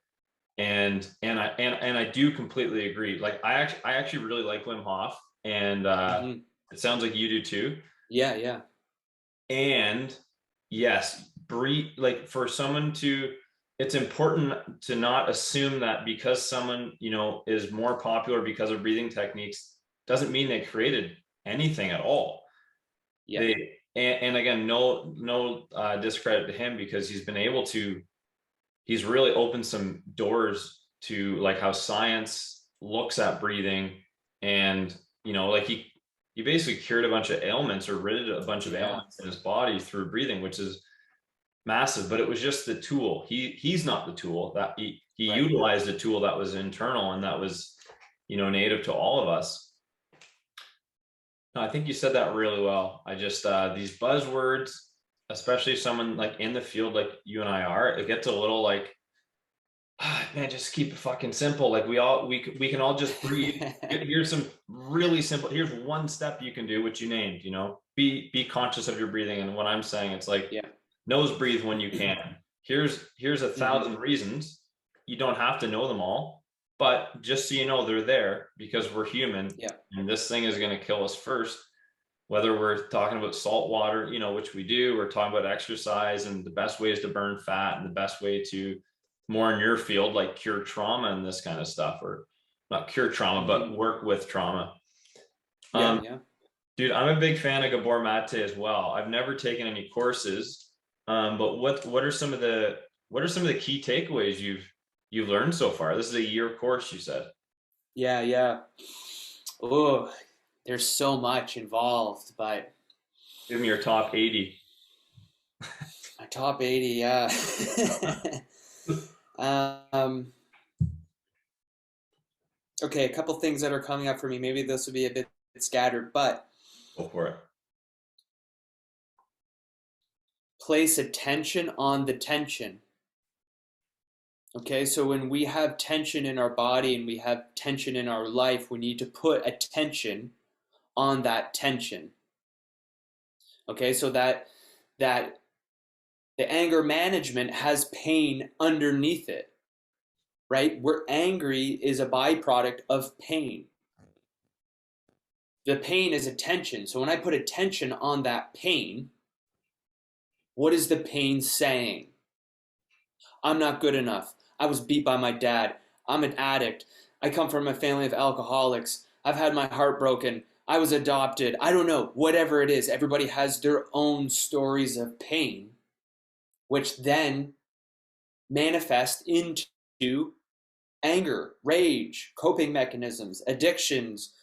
And I do completely agree. Like I actually really like Wim Hof, and Hmm. it sounds like you do too. Yeah, yeah, And yes, breathe, like for someone to, it's important to not assume that because someone, is more popular because of breathing techniques doesn't mean they created anything at all. yeah. And again, no discredit to him, because he's really opened some doors to like how science looks at breathing. And like he basically cured a bunch of ailments, or rid a bunch of Yeah, ailments in his body through breathing, which is massive. But it was just the tool. He's not the tool. That he right. utilized a tool that was internal, and that was native to all of us. No, I think you said that really well. I just these buzzwords, especially someone like in the field like you and I are, it gets a little like, man, just keep it fucking simple. Like we can all just breathe. Here's some really simple. Here's one step you can do, which you named. Be conscious of your breathing. And what I'm saying, it's like Yeah. nose breathe when you can. Here's a Hmm. thousand reasons. You don't have to know them all, but just so you know, they're there because we're human, Yeah. and this thing is going to kill us first. Whether we're talking about salt water, which we do, we're talking about exercise and the best ways to burn fat and the best way to, more in your field, like cure trauma and this kind of stuff, or not cure trauma, Hmm. but work with trauma. Yeah, Um, yeah. dude, I'm a big fan of Gabor Mate as well. I've never taken any courses, but what are some of the key takeaways you've learned so far? This is a year course, you said. Yeah, yeah. Oh, there's so much involved, but Give me your top 80. my top 80, yeah. um, okay, a couple things that are coming up for me. Maybe this will be a bit scattered, but Go for it. place attention on the tension. Okay, so when we have tension in our body and we have tension in our life, we need to put attention on that tension. Okay, so that the anger management has pain underneath it, right? We're angry is a byproduct of pain. The pain is attention. So when I put attention on that pain, what is the pain saying? I'm not good enough. I was beat by my dad. I'm an addict. I come from a family of alcoholics. I've had my heart broken. I was adopted. I don't know. Whatever it is, everybody has their own stories of pain, which then manifest into anger, rage, coping mechanisms, addictions,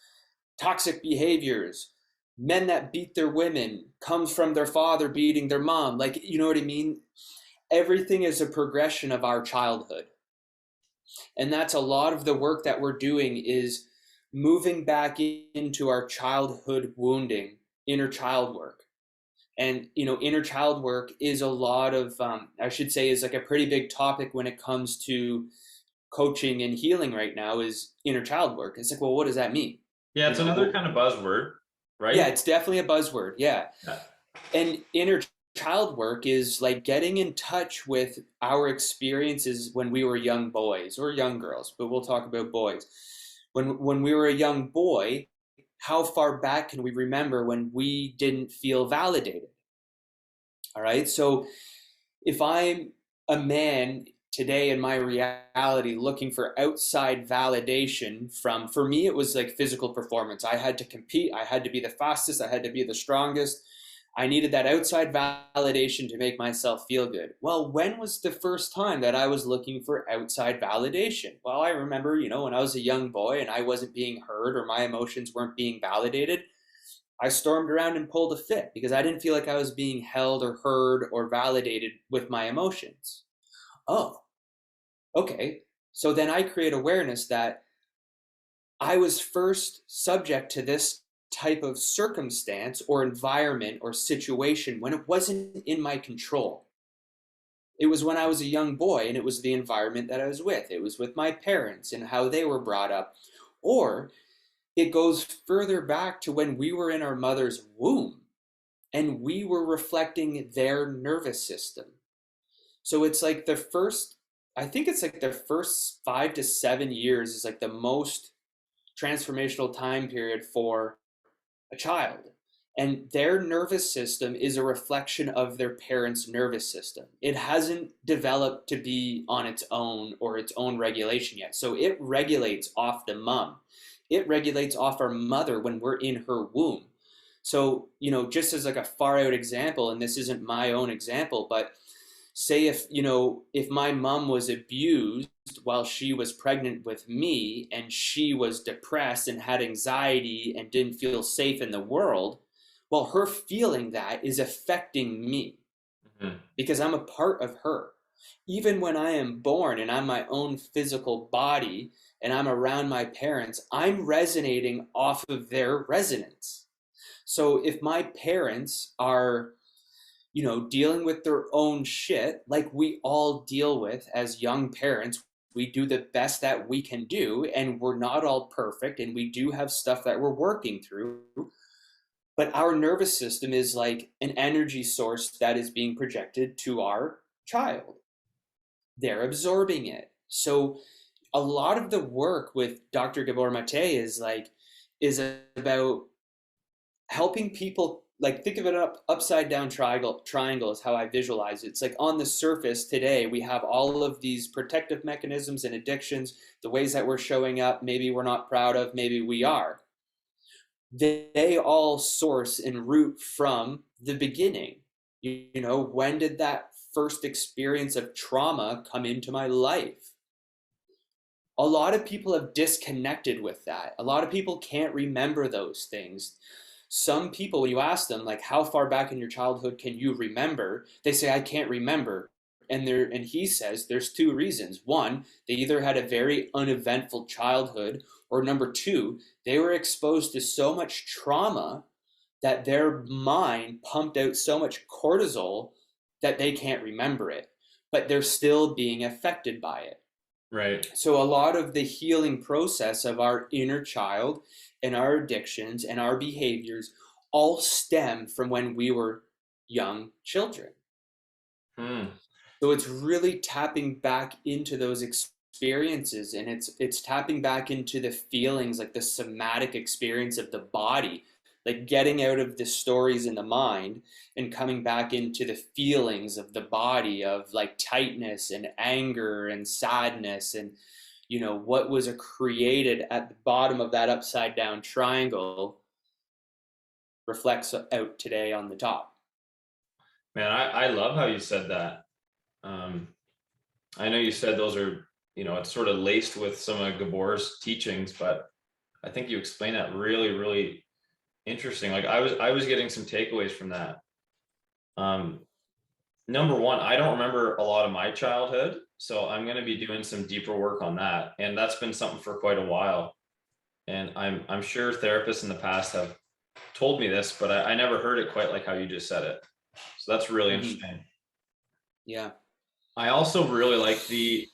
toxic behaviors. Men that beat their women comes from their father beating their mom. Like, you know what I mean? Everything is a progression of our childhood. And that's a lot of the work that we're doing is moving back into our childhood wounding, inner child work. And, inner child work is a lot of, I should say, is like a pretty big topic when it comes to coaching and healing right now is inner child work. It's like, well, what does that mean? Yeah, it's another kind of buzzword, Yeah, right? it's definitely a buzzword. Yeah. Yeah. And inner child work is like getting in touch with our experiences when we were young boys or young girls, but we'll talk about boys. When we were a young boy, how far back can we remember when we didn't feel validated? All right. So if I'm a man today in my reality looking for outside validation from, for me, it was like physical performance. I had to compete. I had to be the fastest. I had to be the strongest. I needed that outside validation to make myself feel good. Well, when was the first time that I was looking for outside validation? Well, I remember, when I was a young boy and I wasn't being heard or my emotions weren't being validated, I stormed around and pulled a fit because I didn't feel like I was being held or heard or validated with my emotions. Oh, okay. So then I create awareness that I was first subject to this type of circumstance or environment or situation when it wasn't in my control. It was when I was a young boy and it was the environment that I was with. It was with my parents and how they were brought up. Or it goes further back to when we were in our mother's womb and we were reflecting their nervous system. So it's like the first I think it's like the first 5 to 7 years is like the most transformational time period for a child. And their nervous system is a reflection of their parents' nervous system. It hasn't developed to be on its own or its own regulation yet. So it regulates off the mom. It regulates off our mother when we're in her womb. So, just as like a far out example, and this isn't my own example, but say if my mom was abused while she was pregnant with me and she was depressed and had anxiety and didn't feel safe in the world, well, her feeling that is affecting me Mhm. because I'm a part of her. Even when I am born and I'm my own physical body and I'm around my parents, I'm resonating off of their resonance. So if my parents are dealing with their own shit like we all deal with as young parents. We do the best that we can do, and we're not all perfect, and we do have stuff that we're working through. But our nervous system is like an energy source that is being projected to our child. They're absorbing it. So a lot of the work with Dr. Gabor Mate is about helping people, like, think of it upside down triangle is how I visualize it. It's like on the surface today we have all of these protective mechanisms and addictions, the ways that we're showing up, maybe we're not proud of, maybe we are. They all source and root from the beginning. When did that first experience of trauma come into my life? A lot of people have disconnected with that. A lot of people can't remember those things. Some people, when you ask them, like, how far back in your childhood can you remember? They say, I can't remember. And he says there's two reasons. One, they either had a very uneventful childhood, or number two, they were exposed to so much trauma that their mind pumped out so much cortisol that they can't remember it, but they're still being affected by it. Right. So a lot of the healing process of our inner child and our addictions and our behaviors all stem from when we were young children. Hmm. So it's really tapping back into those experiences, and it's tapping back into the feelings, like the somatic experience of the body, like getting out of the stories in the mind and coming back into the feelings of the body, of like tightness and anger and sadness, and what was created at the bottom of that upside down triangle reflects out today on the top. Man, I love how you said that. Um, I know you said those are, it's sort of laced with some of Gabor's teachings, but I think you explained that really, really interesting. Like I was getting some takeaways from that. Um, Number one, I don't remember a lot of my childhood, so I'm going to be doing some deeper work on that, and that's been something for quite a while. And I'm sure therapists in the past have told me this, but I never heard it quite like how you just said it. So that's really Mm-hmm. interesting. Yeah, I also really like the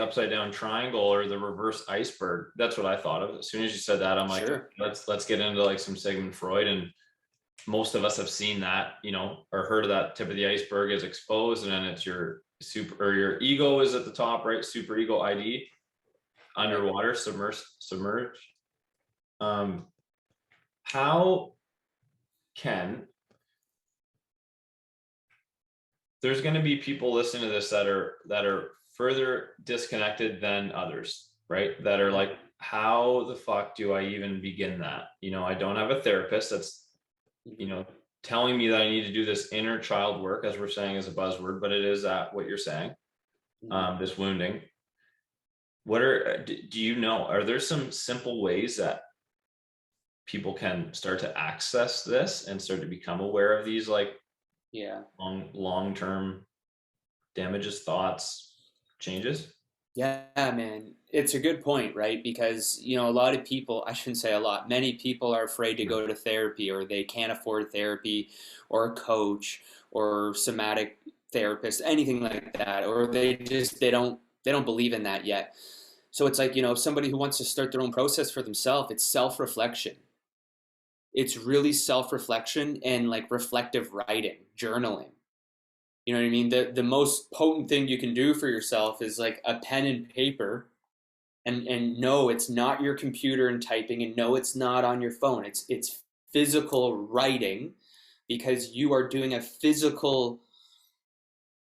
upside down triangle or the reverse iceberg. That's what I thought of. As soon as you said that, I'm like, sure. let's get into like some Sigmund Freud, and most of us have seen that, or heard of that tip of the iceberg is exposed, and then it's your super or your ego is at the top, right? Super ego ID, Right. underwater, submerged. Um, how can there's going to be people listening to this that are further disconnected than others, right? That are like, how the fuck do I even begin that? I don't have a therapist that's, you Mm-hmm. know, telling me that I need to do this inner child work, as we're saying is a buzzword, but it is that what you're saying, Mm-hmm. this wounding. Do you know, are there some simple ways that people can start to access this and start to become aware of these like Yeah. long-term damages, thoughts, changes? Yeah, man. It's a good point, right? Because, a lot of people, I shouldn't say a lot, many people are afraid to go to therapy, or they can't afford therapy or a coach or somatic therapist, anything like that, or they don't believe in that yet. So it's like, somebody who wants to start their own process for themselves, it's self-reflection. It's really self-reflection and like reflective writing, journaling. You know what I mean? The most potent thing you can do for yourself is like a pen and paper, and no, it's not your computer and typing, and no, it's not on your phone. It's physical writing, because you are doing a physical,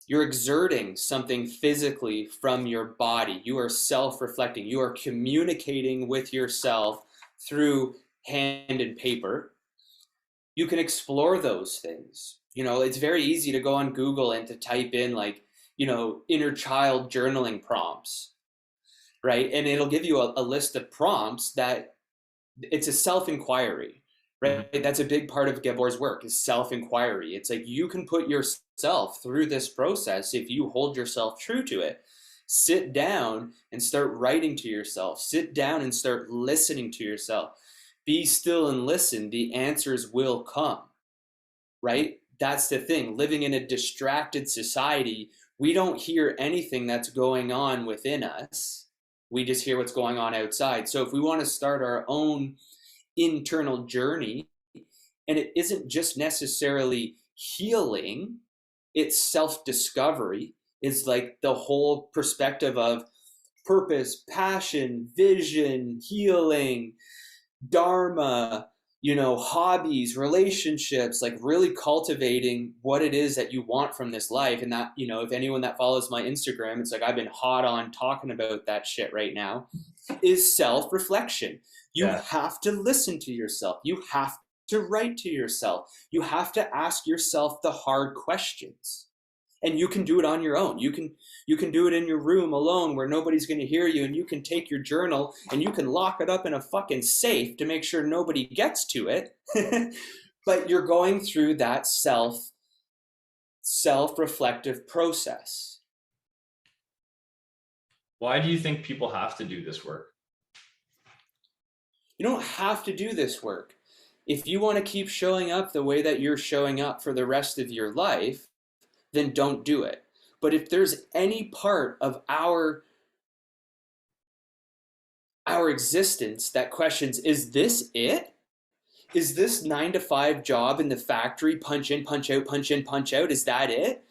you're exerting something physically from your body. You are self-reflecting. You are communicating with yourself through hand and paper. You can explore those things. You know, it's very easy to go on Google and to type in like, you know, inner child journaling prompts, right? And it'll give you a list of prompts that it's a self-inquiry, Mhm. right? That's a big part of Gabor's work, is self-inquiry. It's like you can put yourself through this process if you hold yourself true to it. Sit down and start writing to yourself. Sit down and start listening to yourself. Be still and listen. The answers will come, right? That's the thing. Living in a distracted society, we don't hear anything that's going on within us. We just hear what's going on outside. So if we want to start our own internal journey, and it isn't just necessarily healing, it's self-discovery. It's like the whole perspective of purpose, passion, vision, healing, dharma, you know, hobbies, relationships, like really cultivating what it is that you want from this life. And that, you know, if anyone that follows my Instagram, it's like I've been hot on talking about that shit right now, is self-reflection. You Yeah. have to listen to yourself. You have to write to yourself. You have to ask yourself the hard questions. And you can do it on your own. You can do it in your room alone where nobody's going to hear you, and you can take your journal and you can lock it up in a fucking safe to make sure nobody gets to it. But you're going through that self-reflective process. Why do you think people have to do this work? You don't have to do this work. If you want to keep showing up the way that you're showing up for the rest of your life, then don't do it. But if there's any part of our existence that questions, is this it? Is this 9 to 5 job in the factory, punch in, punch out, punch in, punch out? Is that it?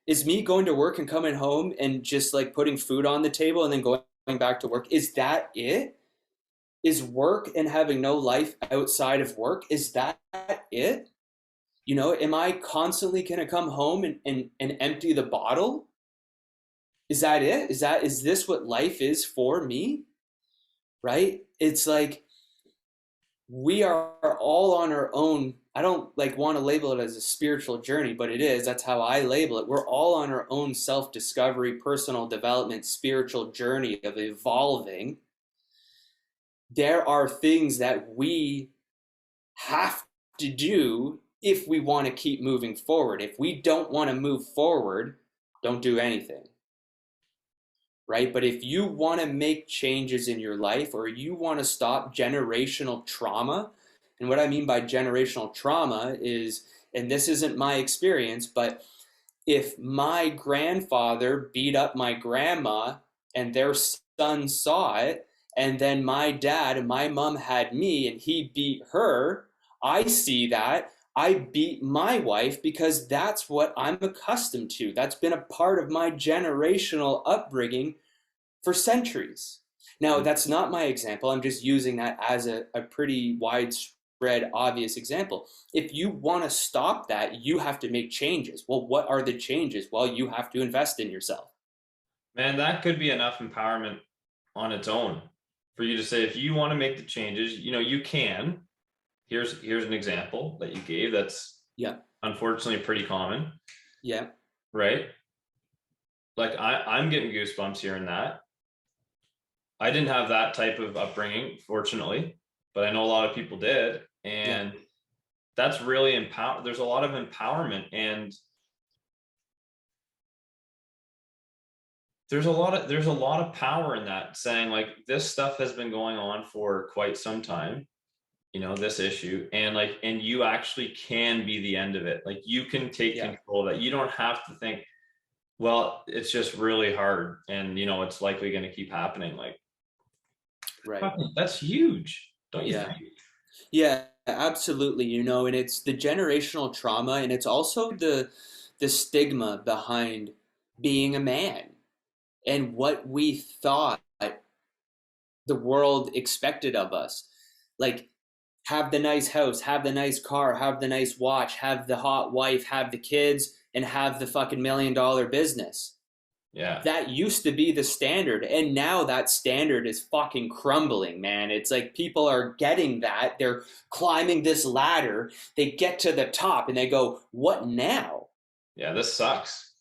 Is me going to work and coming home and just like putting food on the table and then going back to work? Is that it? Is work and having no life outside of work, is that it? You know, am I constantly going to come home and empty the bottle? Is that it? Is this what life is for me? Right? It's like we are all on our own. I don't like want to label it as a spiritual journey, but it is. That's how I label it. We're all on our own self-discovery, personal development, spiritual journey of evolving. There are things that we have to do if we want to keep moving forward. If we don't want to move forward, don't do anything. Right? But if you want to make changes in your life, or you want to stop generational trauma, and what I mean by generational trauma is, and this isn't my experience, but if my grandfather beat up my grandma and their son saw it, and then my dad and my mom had me and he beat her, I see that. I beat my wife because that's what I'm accustomed to. That's been a part of my generational upbringing for centuries. Now, that's not my example. I'm just using that as a pretty widespread, obvious example. If you want to stop that, you have to make changes. Well, what are the changes? Well, you have to invest in yourself. Man, that could be enough empowerment on its own for you to say, if you want to make the changes, you know, you can. Here's an example that you gave that's Yeah. unfortunately pretty common, Yeah. right? Like I'm getting goosebumps hearing that. I didn't have that type of upbringing, fortunately, but I know a lot of people did. Yeah. And that's really there's a lot of empowerment, and there's a lot of power in that, saying like, this stuff has been going on for quite some time, you know, this issue, and like, and you actually can be the end of it. Like, you can take Yeah. control of that. You don't have to think, well, it's just really hard and, you know, it's likely going to keep happening. Like, Right. that's huge, don't you Yeah. think? Yeah, absolutely. You know, and it's the generational trauma, and it's also the the stigma behind being a man and what we thought the world expected of us. Like, have the nice house, have the nice car, have the nice watch, have the hot wife, have the kids, and have the fucking $1 million business. Yeah. That used to be the standard, and now that standard is fucking crumbling, man. It's like people are getting that. They're climbing this ladder, they get to the top, and they go, what now? Yeah, this sucks.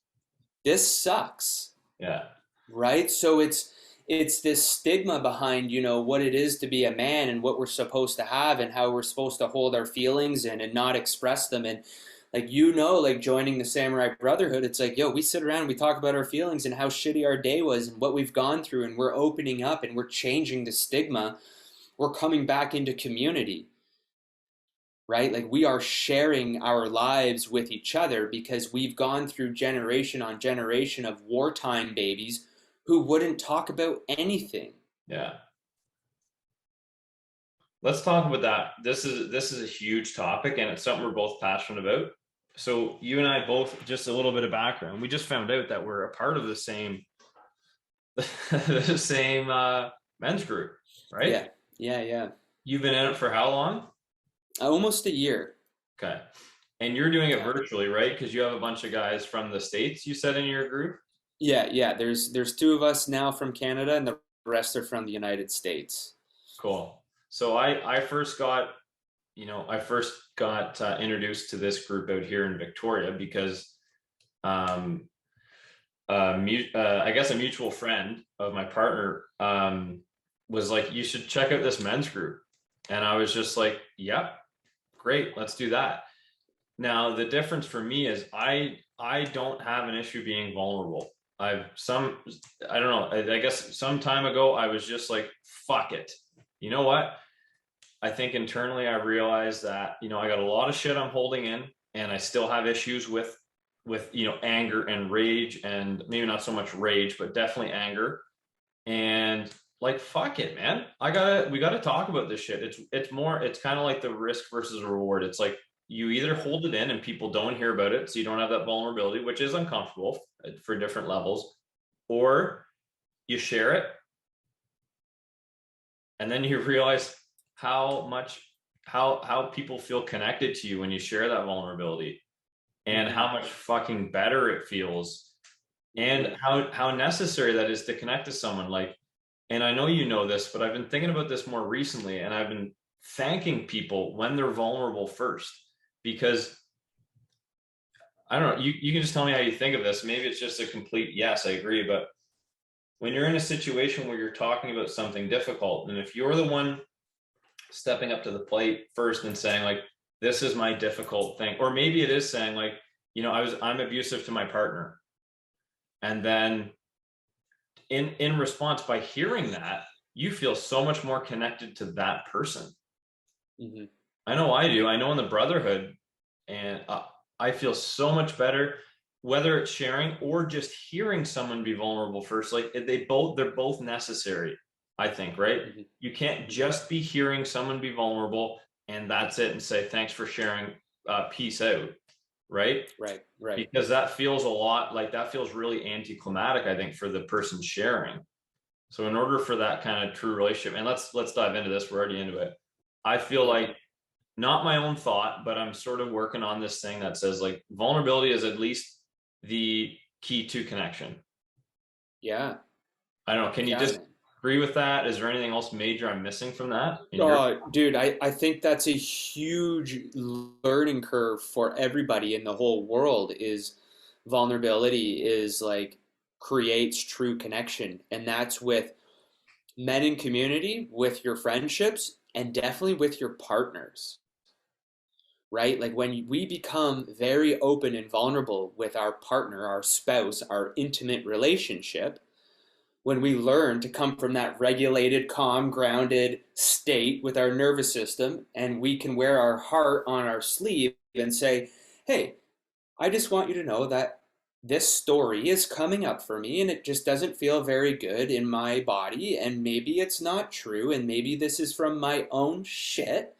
This sucks. Yeah. Right? So it's this stigma behind, what it is to be a man and what we're supposed to have and how we're supposed to hold our feelings and not express them. And like, like joining the Samurai Brotherhood, it's like, yo, we sit around and we talk about our feelings and how shitty our day was and what we've gone through, and we're opening up and we're changing the stigma. We're coming back into community, right? Like, we are sharing our lives with each other because we've gone through generation on generation of wartime babies who wouldn't talk about anything. Yeah. Let's talk about that. This is a huge topic, and it's something we're both passionate about. So you and I both, just a little bit of background. We just found out that we're a part of the same the same men's group, right? Yeah. You've been in it for how long? Almost a year. Okay. And you're doing it virtually, right? Because you have a bunch of guys from the States, you said, in your group? Yeah. There's two of us now from Canada, and the rest are from the United States. Cool. So I first got introduced to this group out here in Victoria because I guess a mutual friend of my partner was like, you should check out this men's group. And I was just like, yep, great, let's do that. Now, the difference for me is I don't have an issue being vulnerable. I don't know, I guess some time ago, I was just like, fuck it. You know what? I think internally I realized that, I got a lot of shit I'm holding in, and I still have issues with anger and rage, and maybe not so much rage, but definitely anger. And like, fuck it, man. We gotta talk about this shit. It's kind of like the risk versus reward. It's like, you either hold it in and people don't hear about it, so you don't have that vulnerability, which is uncomfortable for different levels, or you share it, and then you realize how people feel connected to you when you share that vulnerability, and how much fucking better it feels, and how necessary that is to connect to someone. Like, and I know you know this, but I've been thinking about this more recently, and I've been thanking people when they're vulnerable first, because I don't know, you can just tell me how you think of this. Maybe it's just a complete yes, I agree, but when you're in a situation where you're talking about something difficult, and if you're the one stepping up to the plate first and saying, like, this is my difficult thing, or maybe it is saying, like, I'm abusive to my partner, and then in response, by hearing that, you feel so much more connected to that person. Mm-hmm. I know I do. I know in the brotherhood, and I feel so much better, whether it's sharing or just hearing someone be vulnerable first. Like, they're both necessary, I think, right? Mm-hmm. You can't just be hearing someone be vulnerable and that's it, and say, thanks for sharing, peace out, right? Right. Because that feels really anticlimactic, I think, for the person sharing. So in order for that kind of true relationship, and let's dive into this, we're already into it. I feel like, not my own thought, but I'm sort of working on this thing that says, like, vulnerability is at least the key to connection. Yeah. I don't know. Can you just agree with that? Is there anything else major I'm missing from that? Dude, I think that's a huge learning curve for everybody in the whole world. Is vulnerability is like creates true connection, and that's with men in community, with your friendships, and definitely with your partners. Right? Like, when we become very open and vulnerable with our partner, our spouse, our intimate relationship, when we learn to come from that regulated, calm, grounded state with our nervous system, and we can wear our heart on our sleeve and say, hey, I just want you to know that this story is coming up for me and it just doesn't feel very good in my body, and maybe it's not true, and maybe this is from my own shit,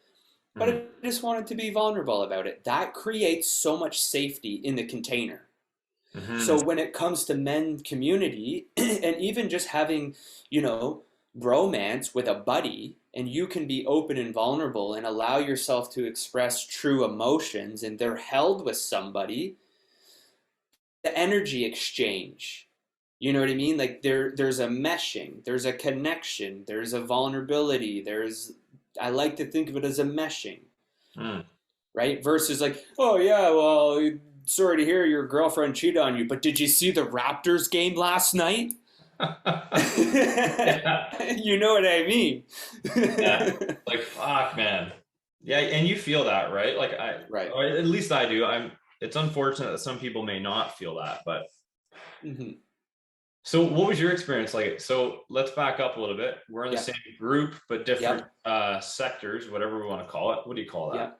but I just wanted to be vulnerable about it. That creates so much safety in the container. Hmm. So when it comes to men community and even just having, you know, bromance with a buddy, and you can be open and vulnerable and allow yourself to express true emotions and they're held with somebody, the energy exchange. You know what I mean? Like there's a meshing, there's a connection, there's a vulnerability, there's I like to think of it as a meshing, Mm. right? Versus like, oh yeah, well, sorry to hear your girlfriend cheated on you, but did you see the Raptors game last night? Yeah. You know what I mean? Yeah. Like, fuck, man. Yeah, and you feel that, right? Like Right. or at least I do. It's unfortunate that some people may not feel that, but Hmm. so what was your experience like? So let's back up a little bit. We're in the Yep. same group, but different Yep. sectors, whatever we want to call it. What do you call that? Yep.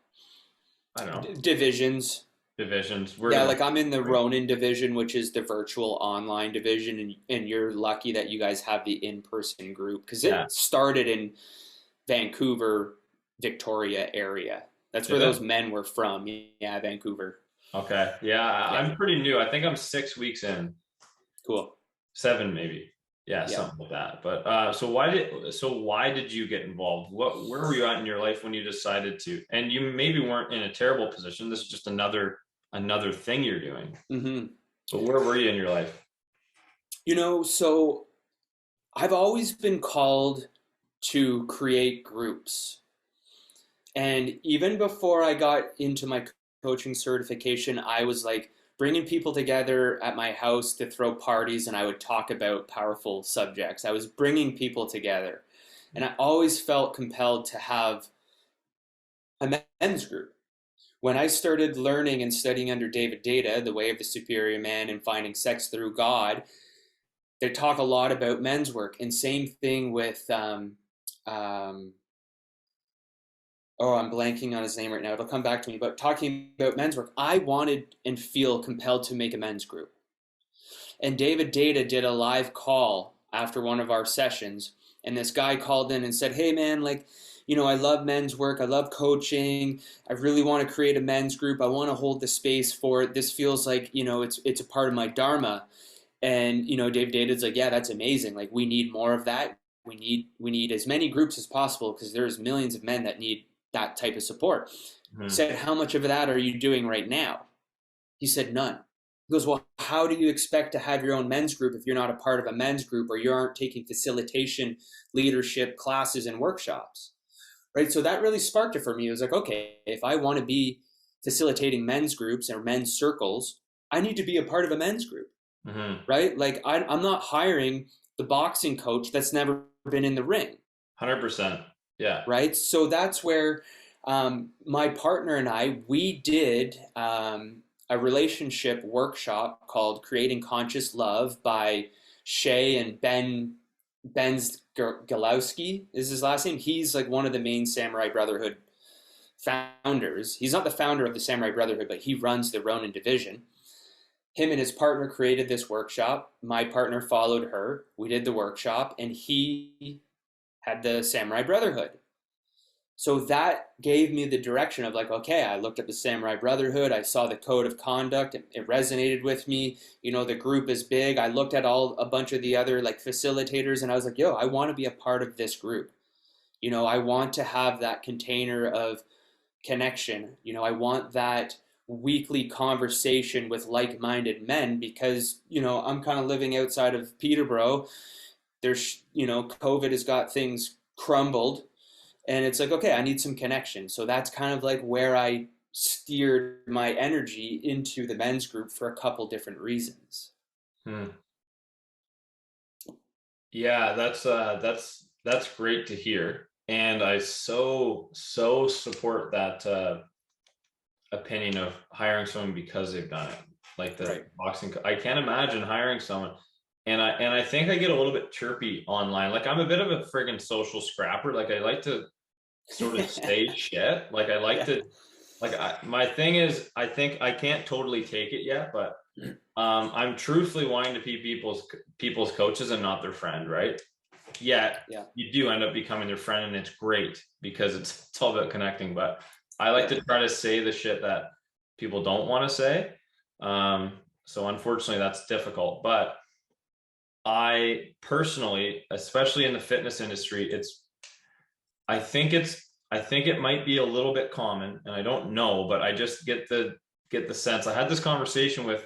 I don't know. Divisions. Divisions. We're Yeah, divided. like I'm in the Right? Ronin division, which is the virtual online division, and you're lucky that you guys have the in-person group because Yeah. it started in Vancouver, Victoria area. That's where Did it? those men were from. Yeah, Vancouver. Okay. Yeah, Yeah, I'm pretty new. I think I'm 6 weeks in. cool. 7 maybe. Yeah, Yeah. something like that. But so why did you get involved? Where were you at in your life when you decided to? And you maybe weren't in a terrible position. This is just another thing you're doing. Hmm. But where were you in your life? So I've always been called to create groups. And even before I got into my coaching certification, I was like bringing people together at my house to throw parties and I would talk about powerful subjects. I was bringing people together. And I always felt compelled to have a men's group. When I started learning and studying under David Data, The Way of the Superior Man and Finding Sex Through God, they talk a lot about men's work. And same thing with um, oh, I'm blanking on his name right now. It'll come back to me. But talking about men's work, I wanted and feel compelled to make a men's group. And David Data did a live call after one of our sessions. And this guy called in and said, hey, man, like, I love men's work. I love coaching. I really want to create a men's group. I want to hold the space for it. This feels like, it's a part of my dharma. And, David Data's like, yeah, that's amazing. Like, we need more of that. We need as many groups as possible because there's millions of men that need that type of support. He Hmm. said, how much of that are you doing right now? He said, none. He goes, well, how do you expect to have your own men's group if you're not a part of a men's group or you aren't taking facilitation, leadership classes and workshops? Right. So that really sparked it for me. It was like, okay, if I want to be facilitating men's groups or men's circles, I need to be a part of a men's group. Hmm. Right. Like I'm not hiring the boxing coach that's never been in the ring. 100%. Yeah. Right. So that's where my partner and we did a relationship workshop called Creating Conscious Love by Shay and Ben's Galowski is his last name. He's like one of the main Samurai Brotherhood founders. He's not the founder of the Samurai Brotherhood, but he runs the Ronin division. Him and his partner created this workshop. My partner followed her. We did the workshop, and he had the Samurai Brotherhood. So that gave me the direction of like, okay, I looked at the Samurai Brotherhood, I saw the code of conduct, it resonated with me. The group is big. I looked at a bunch of the other like facilitators, and I was like, yo, I want to be a part of this group. I want to have that container of connection. I want that weekly conversation with like-minded men because I'm kind of living outside of Peterborough. There's COVID has got things crumbled, and it's like, okay, I need some connection. So that's kind of like where I steered my energy into the men's group for a couple different reasons. Hmm. Yeah, that's great to hear. And I so support that opinion of hiring someone because they've done it. Like the Right. boxing, I can't imagine hiring someone. And I think I get a little bit chirpy online. Like I'm a bit of a friggin' social scrapper. Like I like to sort of say shit. Like I like Yeah. to like my thing is I think I can't totally take it yet, but I'm truthfully wanting to be people's coaches and not their friend, right? Yet Yeah. you do end up becoming their friend, and it's great because it's all about connecting. But I like Yeah. to try to say the shit that people don't want to say. So unfortunately, that's difficult. But I personally, especially in the fitness industry, I think it might be a little bit common, and I don't know, but I just get the sense. I had this conversation with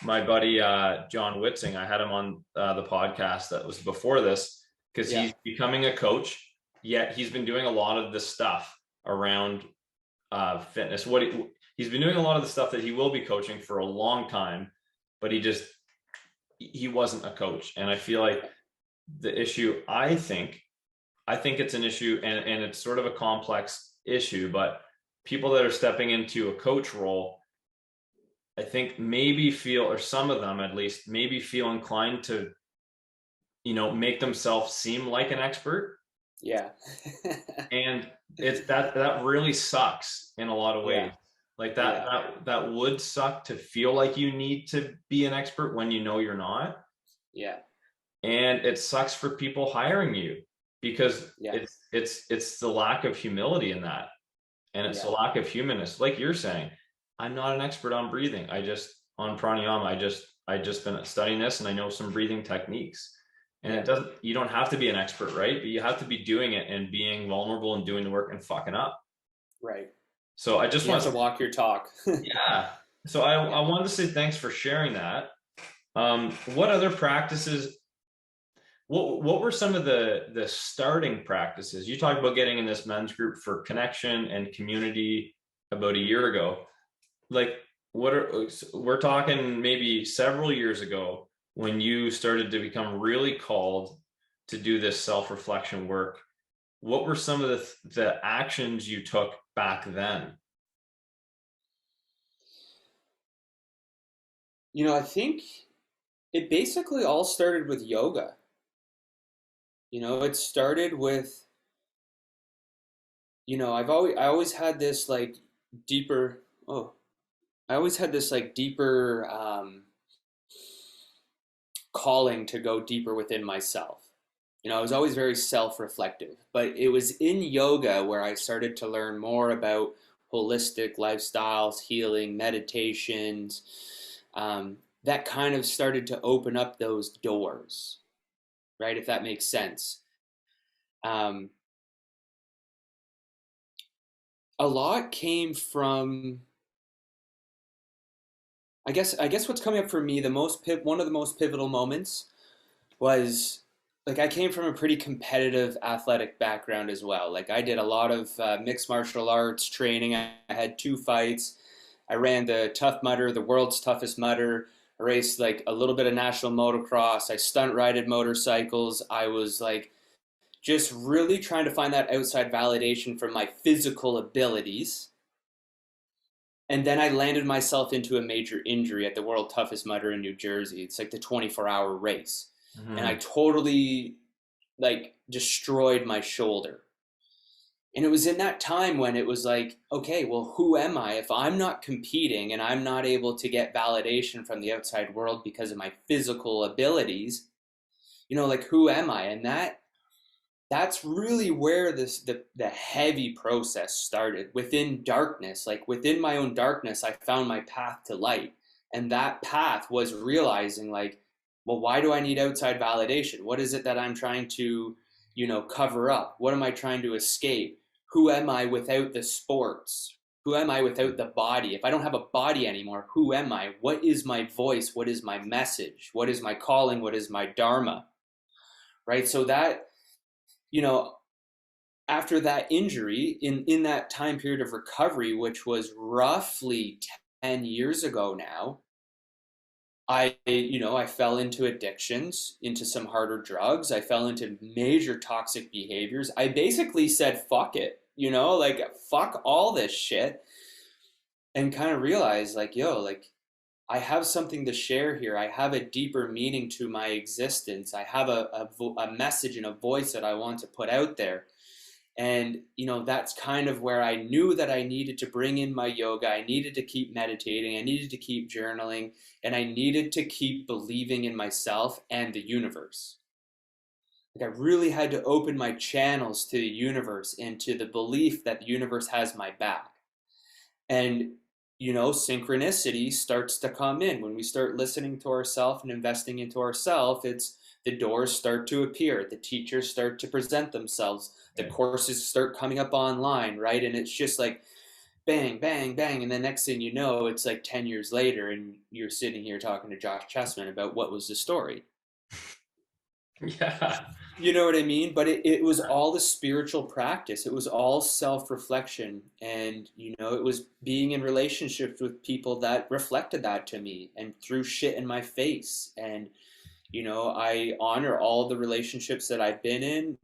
my buddy John Whitsing. I had him on the podcast that was before this because Yeah. he's becoming a coach. Yet he's been doing a lot of this stuff around fitness. He's been doing a lot of the stuff that he will be coaching for a long time, but he wasn't a coach. And I feel like the issue, I think it's an issue, and it's sort of a complex issue, but people that are stepping into a coach role, I think maybe feel, or some of them at least, maybe feel inclined to, make themselves seem like an expert. Yeah. And it's that really sucks in a lot of ways. Yeah. Like Yeah. that would suck to feel like you need to be an expert when you know you're not. Yeah. And it sucks for people hiring you because Yeah. it's the lack of humility in that. And it's Yeah. a lack of humanness. Like you're saying, I'm not an expert on breathing. On pranayama, I just been studying this and I know some breathing techniques. And Yeah. you don't have to be an expert, right? But you have to be doing it and being vulnerable and doing the work and fucking up. Right. So I just You have want to to, walk your talk. yeah. So I Yeah. wanted to say thanks for sharing that. What other practices, what were some of the starting practices? You talked about getting in this men's group for connection and community about a year ago. Like we're talking maybe several years ago when you started to become really called to do this self-reflection work. What were some of the actions you took back then? I think it basically all started with yoga. It started with, I always had this like deeper, oh, I always had this like deeper calling to go deeper within myself. I was always very self-reflective, but it was in yoga where I started to learn more about holistic lifestyles, healing, meditations, that kind of started to open up those doors, right? If that makes sense. Um, a lot came from, I guess what's coming up for me, one of the most pivotal moments was like I came from a pretty competitive athletic background as well. Like I did a lot of mixed martial arts training. I had 2 fights. I ran the Tough Mudder, the world's toughest mudder. I raced like a little bit of national motocross. I stunt rided motorcycles. I was like just really trying to find that outside validation from my physical abilities. And then I landed myself into a major injury at the World Toughest Mudder in New Jersey. It's like the 24-hour race. And I Mm-hmm. totally like destroyed my shoulder. And it was in that time when it was like, okay, well, who am I if I'm not competing and I'm not able to get validation from the outside world because of my physical abilities? Like who am I? And that's really where the heavy process started within darkness. Like within my own darkness, I found my path to light. And that path was realizing like, well, why do I need outside validation? What is it that I'm trying to, cover up? What am I trying to escape? Who am I without the sports? Who am I without the body? If I don't have a body anymore, who am I? What is my voice? What is my message? What is my calling? What is my dharma? Right? So that, you know, after that injury, in that time period of recovery, which was roughly 10 years ago now, I fell into addictions, into some harder drugs. I fell into major toxic behaviors. I basically said, fuck it, like fuck all this shit, and kind of realized like, yo, like I have something to share here. I have a deeper meaning to my existence. I have a message and a voice that I want to put out there. And, that's kind of where I knew that I needed to bring in my yoga. I needed to keep meditating. I needed to keep journaling. And I needed to keep believing in myself and the universe. Like I really had to open my channels to the universe and to the belief that the universe has my back. And, synchronicity starts to come in. When we start listening to ourselves and investing into ourselves, it's the doors start to appear, the teachers start to present themselves, the Right. courses start coming up online, right? And it's just like bang, bang, bang. And the next thing you know, it's like 10 years later, and you're sitting here talking to Joshtrainsme about what was the story. Yeah. You know what I mean? But it was all the spiritual practice. It was all self-reflection. And, it was being in relationships with people that reflected that to me and threw shit in my face. And, I honor all the relationships that I've been in,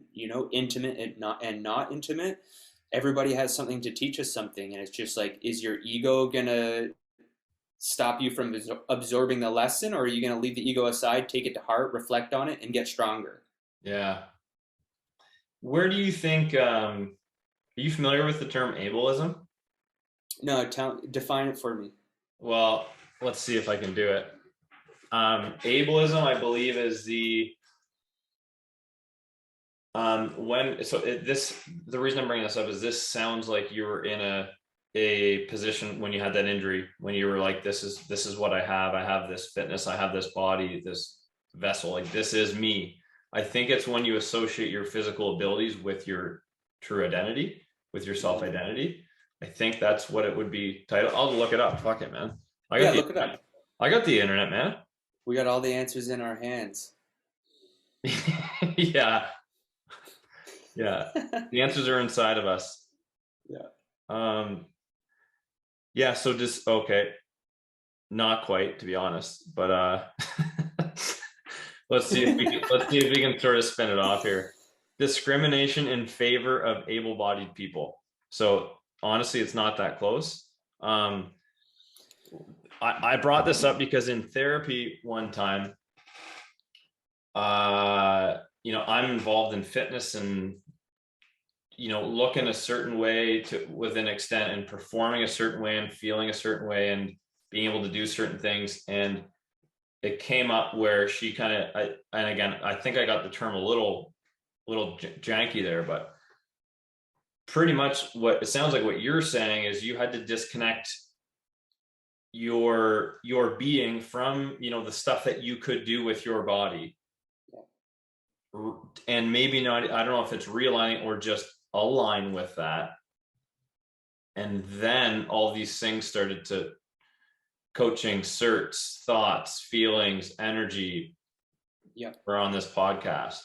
intimate and not intimate. Everybody has something to teach us something. And it's just like, is your ego gonna stop you from absorbing the lesson, or are you gonna leave the ego aside, take it to heart, reflect on it, and get stronger? Yeah. Where do you think, are you familiar with the term ableism? No, define it for me. Well, let's see if I can do it. Ableism, I believe, is the the reason I'm bringing this up is this sounds like you were in a position when you had that injury, when you were like, this is what I have this fitness, I have this body, this vessel, like this is me. I think it's when you associate your physical abilities with your true identity, with your self identity. I think that's what it would be titled. I'll look it up. Fuck it, man. I got Yeah, the look it up. I got the internet, man. We got all the answers in our hands. Yeah. Yeah. The answers are inside of us. Yeah. Yeah, so just okay. Not quite, to be honest, but let's see if we can sort of spin it off here. Discrimination in favor of able-bodied people. So honestly, it's not that close. I brought this up because in therapy one time, I'm involved in fitness and looking a certain way with an extent and performing a certain way and feeling a certain way and being able to do certain things. And it came up where she and again, I think I got the term a little janky there, but pretty much what it sounds like what you're saying is you had to disconnect your being from, the stuff that you could do with your body. And maybe not, I don't know if it's realigning or just align with that. And then all these things started to coaching, certs, thoughts, feelings, energy. Yeah. We're on this podcast.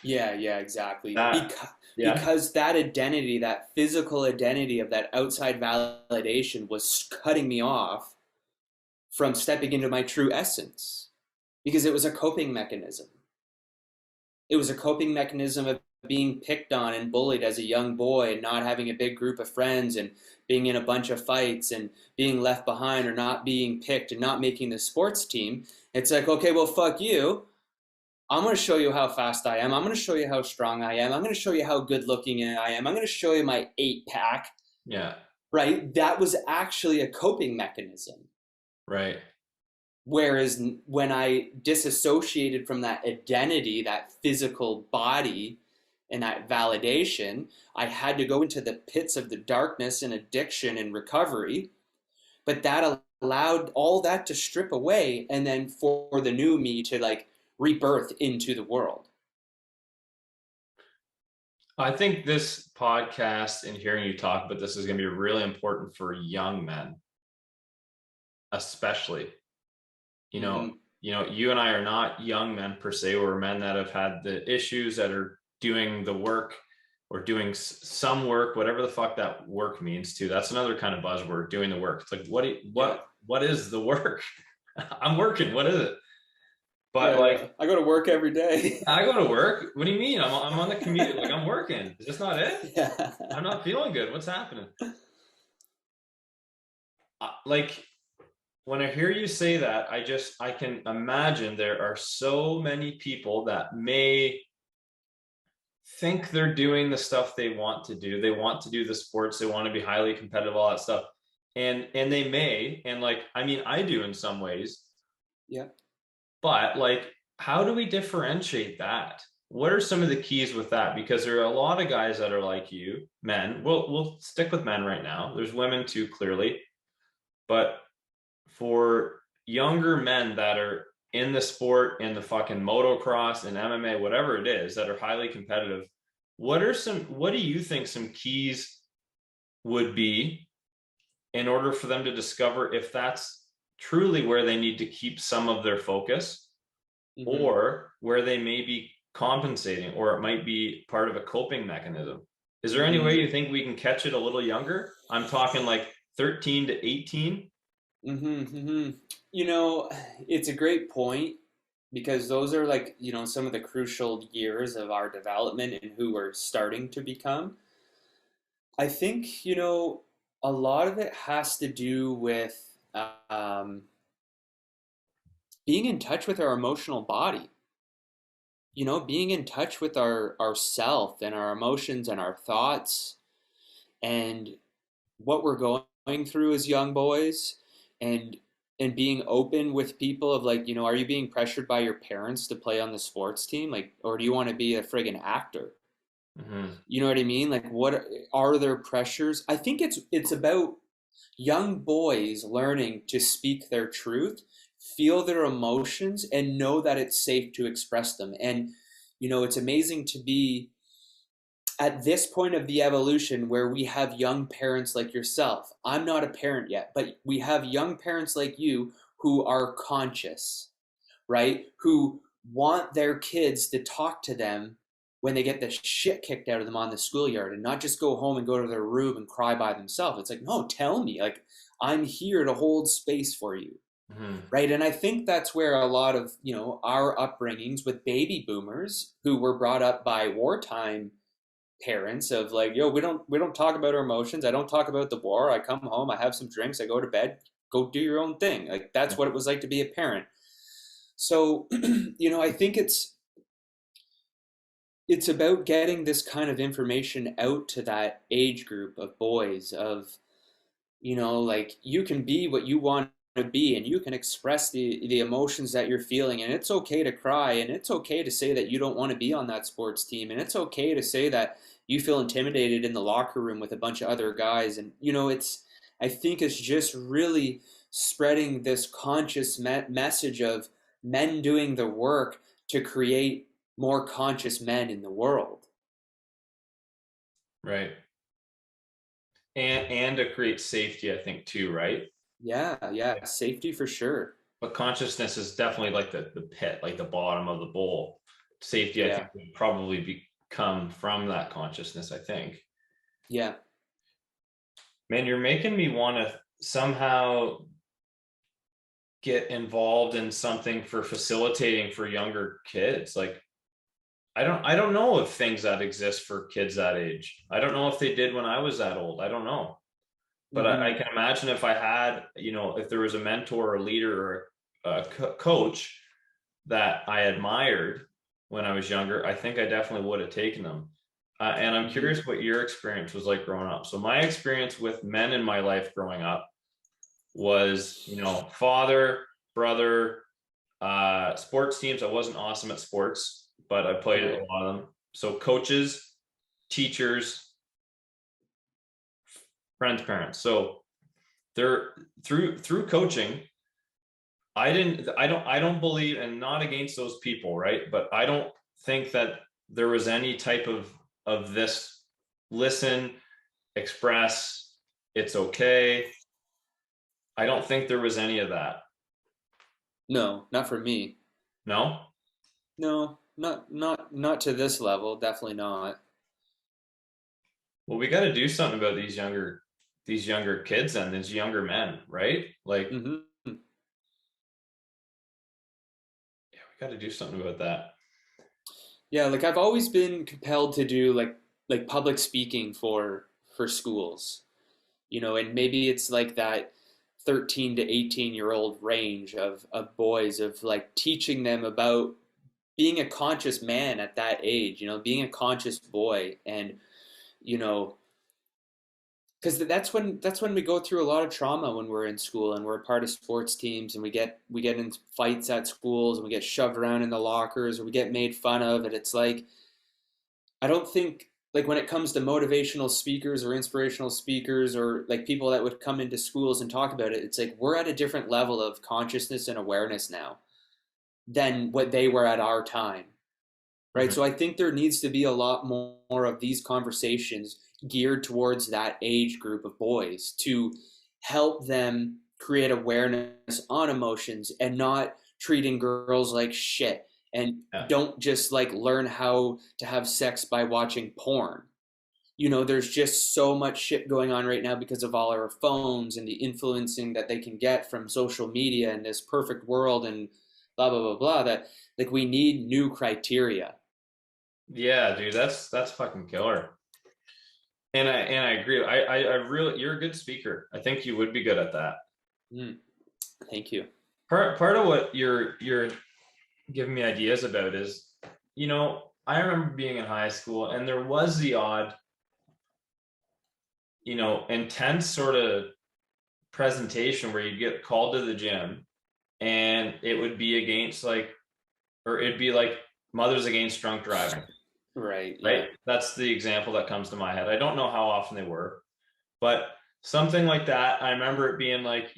Yeah, exactly. Yeah. Because that identity, that physical identity of that outside validation was cutting me off from stepping into my true essence, because it was a coping mechanism. It was a coping mechanism of being picked on and bullied as a young boy and not having a big group of friends and being in a bunch of fights and being left behind or not being picked and not making the sports team. It's like, okay, well, fuck you. I'm going to show you how fast I am. I'm going to show you how strong I am. I'm going to show you how good looking I am. I'm going to show you my 8-pack. Yeah. Right? That was actually a coping mechanism. Right. Whereas when I disassociated from that identity, that physical body, and that validation, I had to go into the pits of the darkness and addiction and recovery. But that allowed all that to strip away, and then for the new me to like rebirth into the world. I think this podcast and hearing you talk about this is going to be really important for young men, especially. You and I are not young men per se. We're men that have had the issues, that are doing the work or doing some work, whatever the fuck that work means too. That's another kind of buzzword, doing the work. It's like, what is the work? I'm working. What is it? But I go to work every day. I go to work. What do you mean? I'm on the commute. Like, I'm working. Is this not it? Yeah. I'm not feeling good. What's happening? When I hear you say that, I can imagine there are so many people that may think they're doing the stuff they want to do. They want to do the sports. They want to be highly competitive, all that stuff. And they may, and I do in some ways. Yeah. But how do we differentiate that? What are some of the keys with that? Because there are a lot of guys that are like you, men. We'll stick with men right now. There's women too, clearly. But for younger men that are in the sport, in the fucking motocross and MMA, whatever it is, that are highly competitive, what do you think some keys would be in order for them to discover if that's truly where they need to keep some of their focus, Hmm. or where they may be compensating, or it might be part of a coping mechanism? Is there any way Hmm. you think we can catch it a little younger? I'm talking like 13 to 18. Hmm. Hmm. You know, it's a great point because those are like, some of the crucial years of our development and who we're starting to become. I think, a lot of it has to do with being in touch with our emotional body, being in touch with our self and our emotions and our thoughts and what we're going through as young boys, and being open with people of like, are you being pressured by your parents to play on the sports team, like, or do you want to be a friggin' actor? Mm-hmm. You know what I mean? Like, what are there pressures? I think it's about young boys learning to speak their truth, feel their emotions, and know that it's safe to express them. And it's amazing to be at this point of the evolution where we have young parents like yourself. I'm not a parent yet, but we have young parents like you who are conscious, right? Who want their kids to talk to them when they get the shit kicked out of them on the schoolyard and not just go home and go to their room and cry by themselves. It's like, no, tell me. Like, I'm here to hold space for you. Mm-hmm. Right. And I think that's where a lot of, our upbringings with baby boomers who were brought up by wartime parents of like, yo, we don't talk about our emotions. I don't talk about the war. I come home, I have some drinks, I go to bed, go do your own thing. Like that's what it was like to be a parent. So, I think it's about getting this kind of information out to that age group of boys of, like you can be what you want to be and you can express the emotions that you're feeling, and it's okay to cry, and it's okay to say that you don't want to be on that sports team, and it's okay to say that you feel intimidated in the locker room with a bunch of other guys. And it's I think it's just really spreading this conscious message of men doing the work to create more conscious men in the world. Right. And to create safety, I think, too, right? Yeah, yeah, safety for sure. But consciousness is definitely like the pit, like the bottom of the bowl. Safety, I Yeah, think, would probably come from that consciousness, I think. yeah. Man, you're making me want to somehow get involved in something for facilitating for younger kids. Like, I don't know if things that exist for kids that age. I don't know if they did when I was that old. I don't know. But I Hmm. can imagine if I had, if there was a mentor or a leader or a coach that I admired when I was younger, I think I definitely would have taken them. And I'm Hmm. curious what your experience was like growing up. So my experience with men in my life growing up was, father, brother, sports teams. I wasn't awesome at sports, but I played a Right. lot of them. So coaches, teachers, friends, parents. So they're through coaching. I don't believe, and not against those people, right? But I don't think that there was any type of this listen, express, it's okay. I don't think there was any of that. No, not for me. No? No, not to this level. Definitely not. Well, we got to do something about these younger kids and these younger men, right? Like, Hmm. yeah, we got to do something about that. Yeah, like I've always been compelled to do like public speaking for schools, and maybe it's like that 13 to 18-year-old range of boys of like teaching them about being a conscious man at that age, being a conscious boy. And you know because that's when we go through a lot of trauma when we're in school and we're a part of sports teams, and we get in fights at schools and we get shoved around in the lockers or we get made fun of, and it's like I don't think like when it comes to motivational speakers or inspirational speakers or like people that would come into schools and talk about it, it's like we're at a different level of consciousness and awareness now than what they were at our time, right? Mhm. So I think there needs to be a lot more of these conversations geared towards that age group of boys to help them create awareness on emotions and not treating girls like shit, and Yeah. don't just like learn how to have sex by watching porn. There's just so much shit going on right now because of all our phones and the influencing that they can get from social media and this perfect world and blah blah blah blah, that like we need new criteria. Yeah, dude, that's fucking killer. And I agree. I really, you're a good speaker. I think you would be good at that. Mm, thank you. Part of what you're giving me ideas about is, I remember being in high school and there was the odd, intense sort of presentation where you get called to the gym and it would be against like, or it'd be like Mothers Against Drunk Driving, Right, yeah. right? That's the example that comes to my head. I don't know how often they were, but something like that. I remember it being like,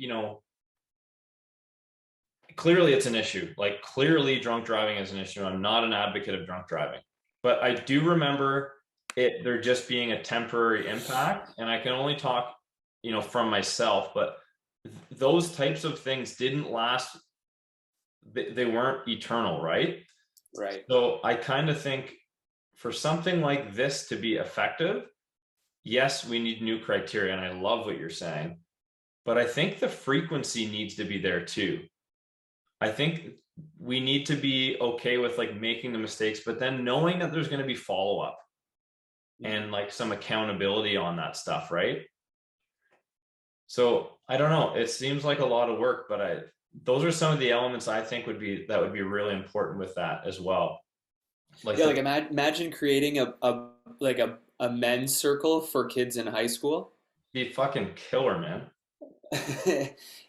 clearly it's an issue. Like clearly drunk driving is an issue. I'm not an advocate of drunk driving, but I do remember it there just being a temporary impact. And I can only talk, from myself, but those types of things didn't last. They weren't eternal, right? Right. So I kind of think for something like this to be effective, yes, we need new criteria. And I love what you're saying, but I think the frequency needs to be there too. I think we need to be okay with like making the mistakes, but then knowing that there's going to be follow up and like some accountability on that stuff, right? So I don't know. It seems like a lot of work, but those are some of the elements I think would be really important with that as well. Like Yeah, the like imagine creating a men's circle for kids in high school. be fucking killer, man.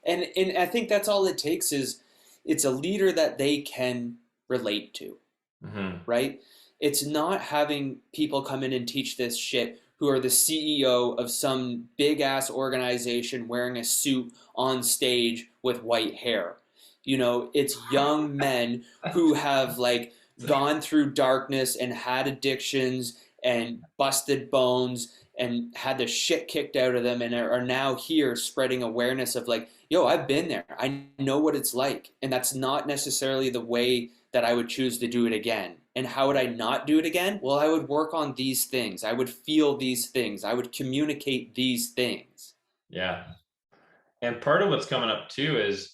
And I think that's all it takes is it's a leader that they can relate to, Hmm. right? It's not having people come in and teach this shit who are the CEO of some big ass organization wearing a suit on stage with white hair. It's young men who have like gone through darkness and had addictions and busted bones and had the shit kicked out of them and are now here spreading awareness of like, yo, I've been there. I know what it's like. And that's not necessarily the way that I would choose to do it again. And how would I not do it again? Well, I would work on these things. I would feel these things. I would communicate these things. Yeah. And part of what's coming up too is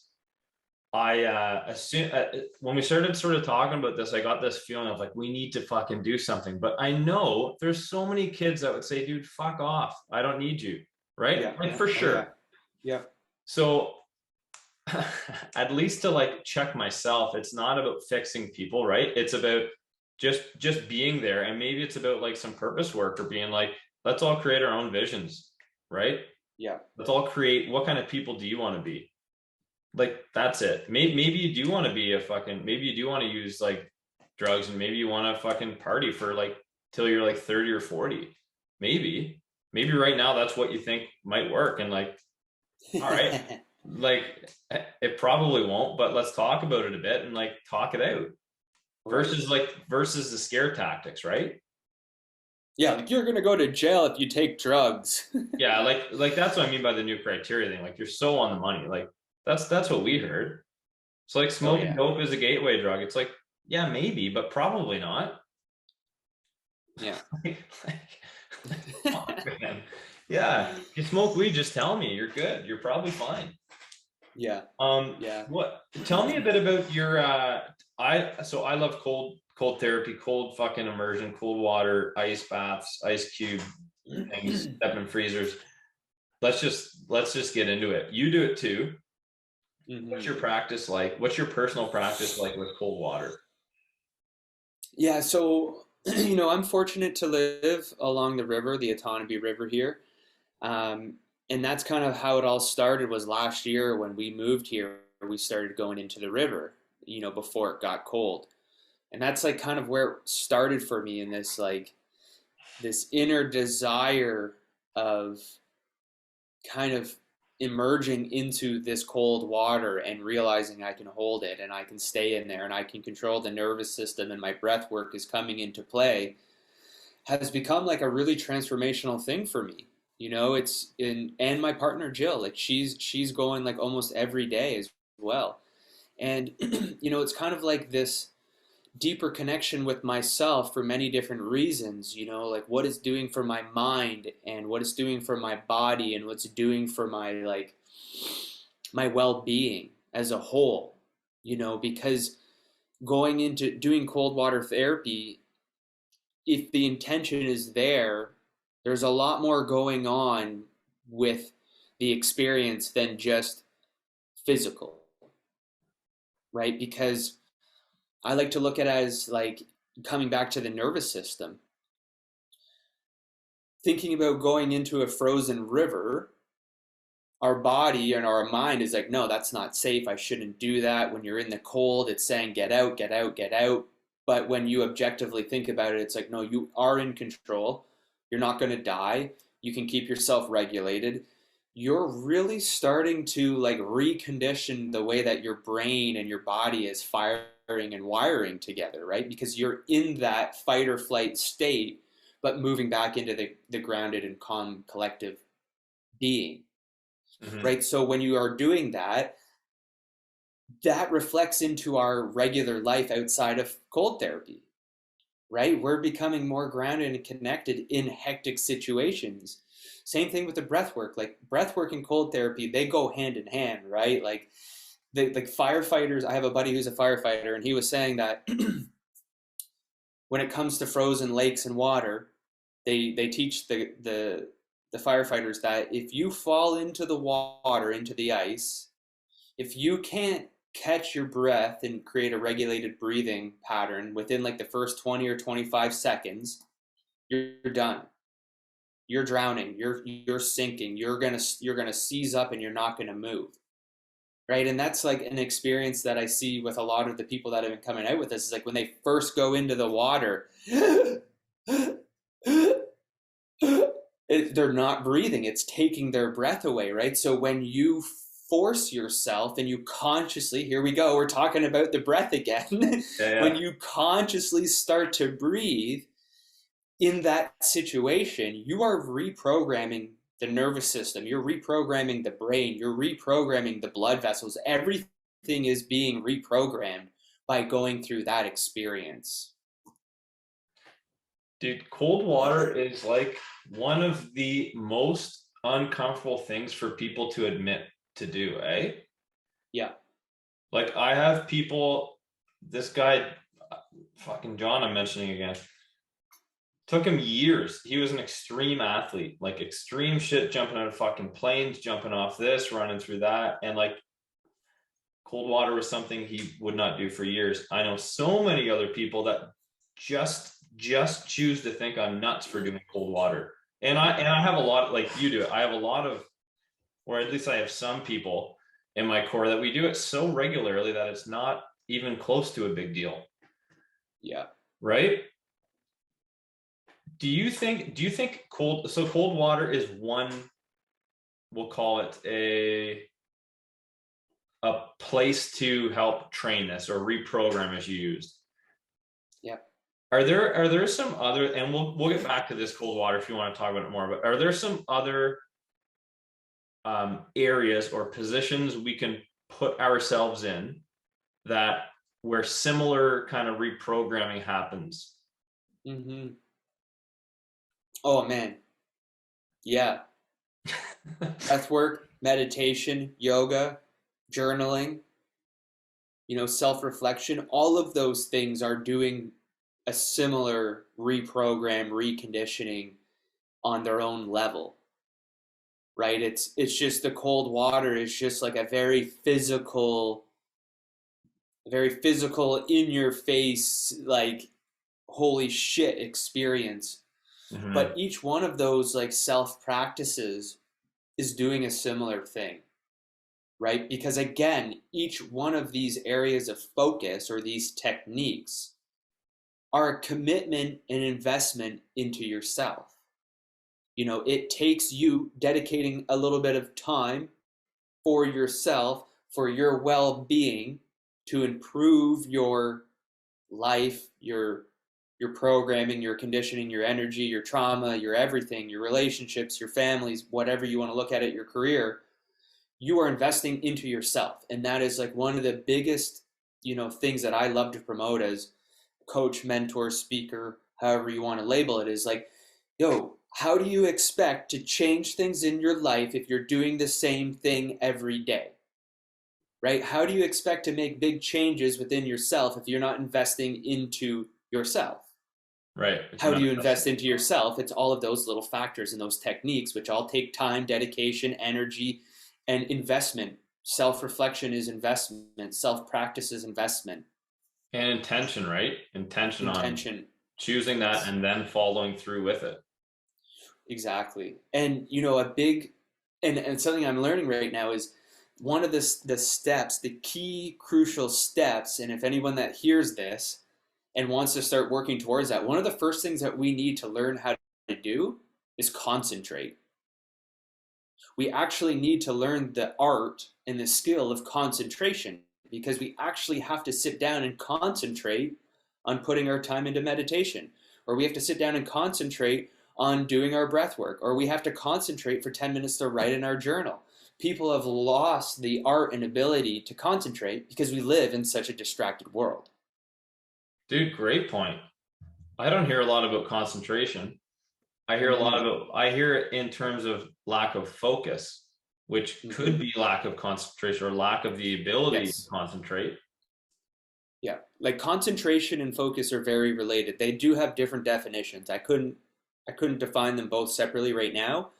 assume when we started sort of talking about this, I got this feeling of like we need to fucking do something. But I know there's so many kids that would say, "Dude, fuck off! I don't need you." Right? Yeah. Like for Oh yeah. sure. Yeah. So at least to like check myself, it's not about fixing people, right? It's about just being there, and maybe it's about like some purpose work or being like, let's all create our own visions, right? Yeah. Let's all create. What kind of people do you want to be? Like that's it. Maybe you do want to be a fucking, maybe you do want to use like drugs, and maybe you want to fucking party for like till you're like 30 or 40. Maybe right now that's what you think might work, and like, all right, like it probably won't, but let's talk about it a bit and like talk it out Right. versus the scare tactics, right? Yeah, like you're gonna go to jail if you take drugs. Yeah, like that's what I mean by the new criteria thing. Like you're so on the money. Like that's what we heard. So like Oh smoking yeah. dope is a gateway drug. It's like, yeah, maybe, but probably not. Yeah. Fuck, man. Yeah, if you smoke weed, just tell me. You're good. You're probably fine. Yeah. Yeah. What? Tell me a bit about your. I love cold therapy, cold fucking immersion, cold water, ice baths, ice cube things, step in freezers. Let's just get into it. You do it too. What's Hmm. your practice like? What's your personal practice like with cold water? Yeah, so I'm fortunate to live along the river, the Otonabee River here. Um, and that's kind of how it all started was last year when we moved here, we started going into the river, before it got cold. And that's like kind of where it started for me in this like this inner desire of kind of emerging into this cold water and realizing I can hold it and I can stay in there and I can control the nervous system and my breath work is coming into play has become like a really transformational thing for me. You know, it's in, and my partner Jill, like she's going like almost every day as well. And you know, it's kind of like this deeper connection with myself for many different reasons, you know, like what it's doing for my mind and what it's doing for my body and what's doing for my like my well-being as a whole, you know, because going into doing cold water therapy, if the intention is there, there's a lot more going on with the experience than just physical, right? Because I like to look at it as like coming back to the nervous system. Thinking about going into a frozen river, our body and our mind is like, no, that's not safe. I shouldn't do that. When you're in the cold, it's saying, get out, get out, get out. But when you objectively think about it, it's like, no, you are in control. You're not going to die. You can keep yourself regulated. You're really starting to like recondition the way that your brain and your body is firing and wiring together, right? Because you're in that fight or flight state, but moving back into the grounded and calm collective being, right? So when you are doing that, that reflects into our regular life outside of cold therapy, right? We're becoming more grounded and connected in hectic situations. Same thing with the breath work. Like breath work and cold therapy, they go hand in hand, right? Like the firefighters, I have a buddy who's a firefighter, and he was saying that when it comes to frozen lakes and water, they teach the firefighters that if you fall into the water, into the ice, if you can't catch your breath and create a regulated breathing pattern within like the first 20 or 25 seconds, you're done. You're drowning. You're sinking. You're gonna seize up and you're not gonna move. Right. And that's like an experience that I see with a lot of the people that have been coming out with this is like when they first go into the water, they're not breathing. It's taking their breath away. Right. So when you force yourself and you consciously, here we go, we're talking about the breath again. When you consciously start to breathe in that situation, you are reprogramming the nervous system, you're reprogramming the brain, you're reprogramming the blood vessels. Everything is being reprogrammed by going through that experience. Dude, cold water is like one of the most uncomfortable things for people to admit to do, eh? Yeah. Like I have people, this guy, fucking John, I'm mentioning again, took him years. He was an extreme athlete, like extreme shit, jumping out of fucking planes, jumping off this, running through that. And like cold water was something he would not do for years. I know so many other people that just choose to think I'm nuts for doing cold water. And I have a lot, like you do, I have a lot of, or at least I have some people in my core that we do it so regularly that it's not even close to a big deal. Yeah. Right? Do you think cold water is one, we'll call it a place to help train this or reprogram as you used? Yeah. Are there some other, and we'll get back to this cold water if you want to talk about it more, but are there some other areas or positions we can put ourselves in that where similar kind of reprogramming happens? Mm-hmm. Oh man. Yeah. Breath work, meditation, yoga, journaling, you know, self-reflection, all of those things are doing a similar reprogram, reconditioning on their own level. Right? It's just the cold water is just like a very physical in your face, like holy shit experience. Mm-hmm. But each one of those like self practices is doing a similar thing, right? Because again, each one of these areas of focus or these techniques are a commitment and investment into yourself. You know, it takes you dedicating a little bit of time for yourself, for your well-being, to improve your life, your programming, your conditioning, your energy, your trauma, your everything, your relationships, your families, whatever you want to look at it, your career. You are investing into yourself, and that is like one of the biggest, you know, things that I love to promote as coach, mentor, speaker, however you want to label it, is like, yo, how do you expect to change things in your life if you're doing the same thing every day? Right? How do you expect to make big changes within yourself if you're not investing into yourself? Right. If you're How do not you investing. invest into yourself? It's all of those little factors and those techniques, which all take time, dedication, energy, and investment. Self reflection is investment, self practice is investment, And intention, right? Intention on intention. choosing that Yes, and then following through with it. exactly. And, you know, a big, and something I'm learning right now is one of the steps, the key crucial steps. And if anyone that hears this and wants to start working towards that, one of the first things that we need to learn how to do is concentrate. We actually need to learn the art and the skill of concentration, because we actually have to sit down and concentrate on putting our time into meditation, or we have to sit down and concentrate on doing our breath work, or we have to concentrate for 10 minutes to write in our journal. People have lost the art and ability to concentrate because we live in such a distracted world. Dude, great point. I don't hear a lot about concentration. I hear a lot Mm-hmm. about, I hear it in terms of lack of focus, which Mm-hmm. could be lack of concentration or lack of the ability to Yes. concentrate. Yeah. Like concentration and focus are very related. They do have different definitions. I couldn't define them both separately right now,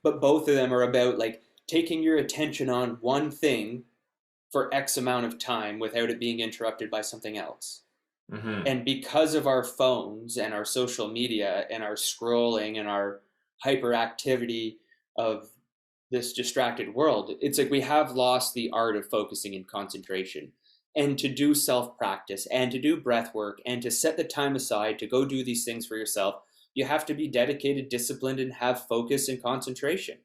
but both of them are about like taking your attention on one thing for X amount of time without it being interrupted by something else. Hmm. And because of our phones and our social media and our scrolling and our hyperactivity of this distracted world, it's like we have lost the art of focusing and concentration. And to do self practice and to do breath work and to set the time aside to go do these things for yourself, you have to be dedicated, disciplined, and have focus and concentration.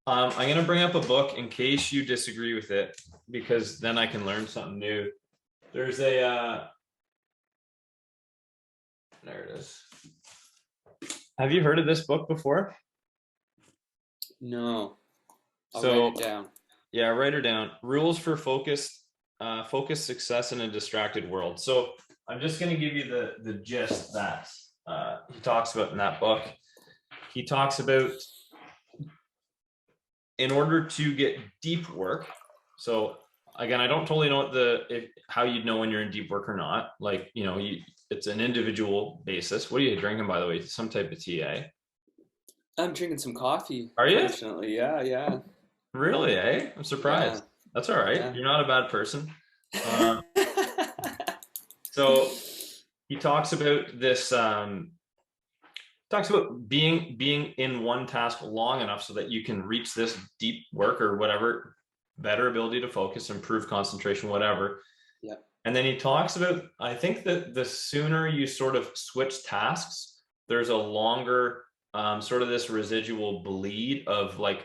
I'm going to bring up a book in case you disagree with it, because then I can learn something new. There's a, there it is. Have you heard of this book before? No, I'll write So it down. yeah, write her down. Rules for focused success in a distracted world. So I'm just going to give you the gist that he talks about in that book. He talks about, in order to get deep work. So again, I don't totally know how you'd know when you're in deep work or not. Like, you know, it's an individual basis. What are you drinking, by the way? Some type of tea, eh? I'm drinking some coffee, Are you? fortunately. Yeah, yeah, Really, eh? I'm yeah, surprised. That's all right. yeah. You're not a bad person. Uh, so he talks about this, talks about being in one task long enough so that you can reach this deep work or whatever, better ability to focus, improve concentration, whatever. Yeah. And then he talks about, I think that the sooner you sort of switch tasks, there's a longer sort of this residual bleed of like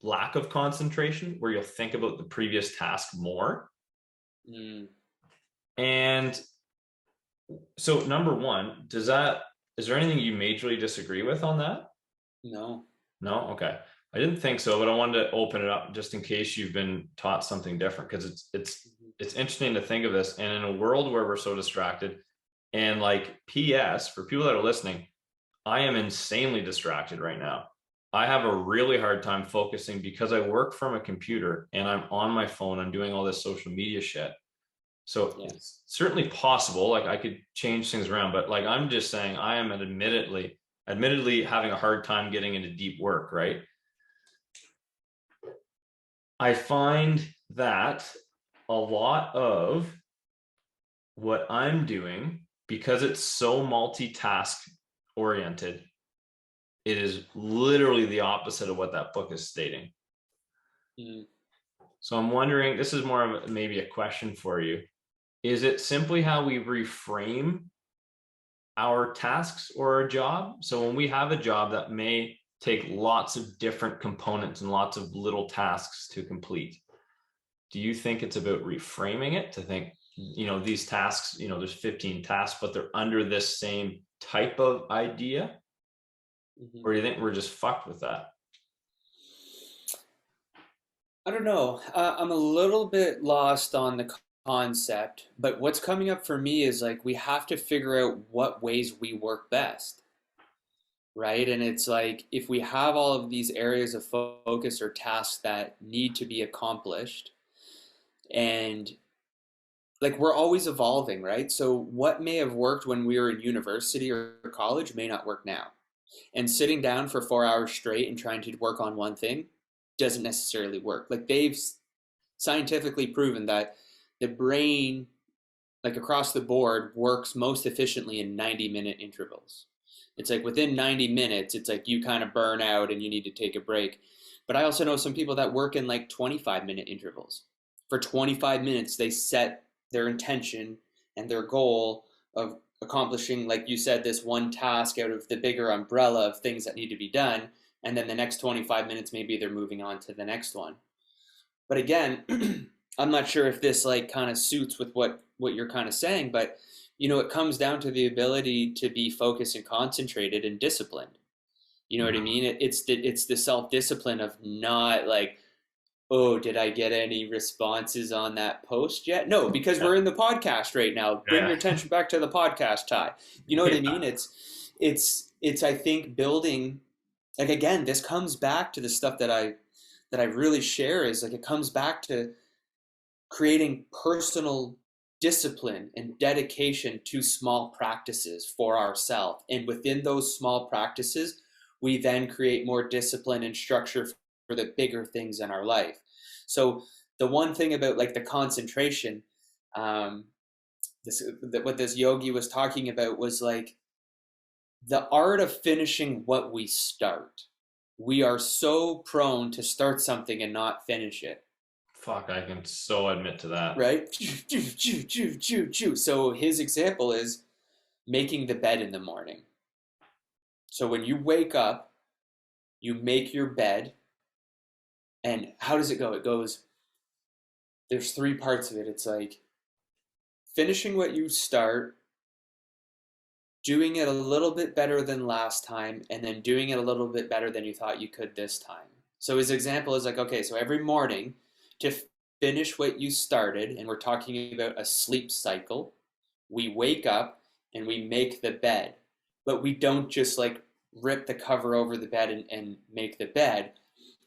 lack of concentration where you'll think about the previous task more. Mm, And so number one, is there anything you majorly disagree with on that? no. No? Okay. I didn't think so, but I wanted to open it up just in case you've been taught something different, because Mhm. it's interesting to think of this. And in a world where we're so distracted, and like PS for people that are listening, I am insanely distracted right now. I have a really hard time focusing because I work from a computer and I'm on my phone. I'm doing all this social media shit. So Yeah. it's certainly possible. Like I could change things around, but like I'm just saying, I am admittedly having a hard time getting into deep work, right? I find that a lot of what I'm doing, because it's so multitask oriented, it is literally the opposite of what that book is stating. Mm, So I'm wondering, this is more of maybe a question for you. Is it simply how we reframe our tasks or our job? So when we have a job that may take lots of different components and lots of little tasks to complete, do you think it's about reframing it to think, these tasks, there's 15 tasks, but they're under this same type of idea? Mhm. Or do you think we're just fucked with that? I don't know. I'm a little bit lost on the concept, but what's coming up for me is like we have to figure out what ways we work best, right? And it's like if we have all of these areas of focus or tasks that need to be accomplished, and like we're always evolving, right? So what may have worked when we were in university or college may not work now. And sitting down for 4 hours straight and trying to work on one thing doesn't necessarily work. Like they've scientifically proven that the brain, like across the board, works most efficiently in 90-minute intervals. It's like within 90 minutes, it's like you kind of burn out and you need to take a break. But I also know some people that work in like 25-minute intervals. For 25 minutes, they set their intention and their goal of accomplishing, like you said, this one task out of the bigger umbrella of things that need to be done. And then the next 25 minutes, maybe they're moving on to the next one. But again, I'm not sure if this like kind of suits with what you're kind of saying, but it comes down to the ability to be focused and concentrated and disciplined. You know what I Mhm. mean? It's the self discipline of not like, oh, did I get any responses on that post yet? No, because Yeah. we're in the podcast right now. Bring your Yeah. attention back to the podcast, Ty. You know what I Yeah. mean? It's I think building, like, again, this comes back to the stuff that I really share, is like it comes back to creating personal discipline and dedication to small practices for ourselves. And within those small practices, we then create more discipline and structure for the bigger things in our life. So the one thing about like the concentration, um, what this yogi was talking about was like the art of finishing what we start. We are so prone to start something and not finish it, Fuck, I can so admit to that. right? So his example is making the bed in the morning. So when you wake up, you make your bed, and how does it go? It goes, there's three parts of it. It's like finishing what you start, doing it a little bit better than last time, and then doing it a little bit better than you thought you could this time. So his example is like, okay, so every morning to finish what you started, and we're talking about a sleep cycle, we wake up and we make the bed. But we don't just like rip the cover over the bed and make the bed.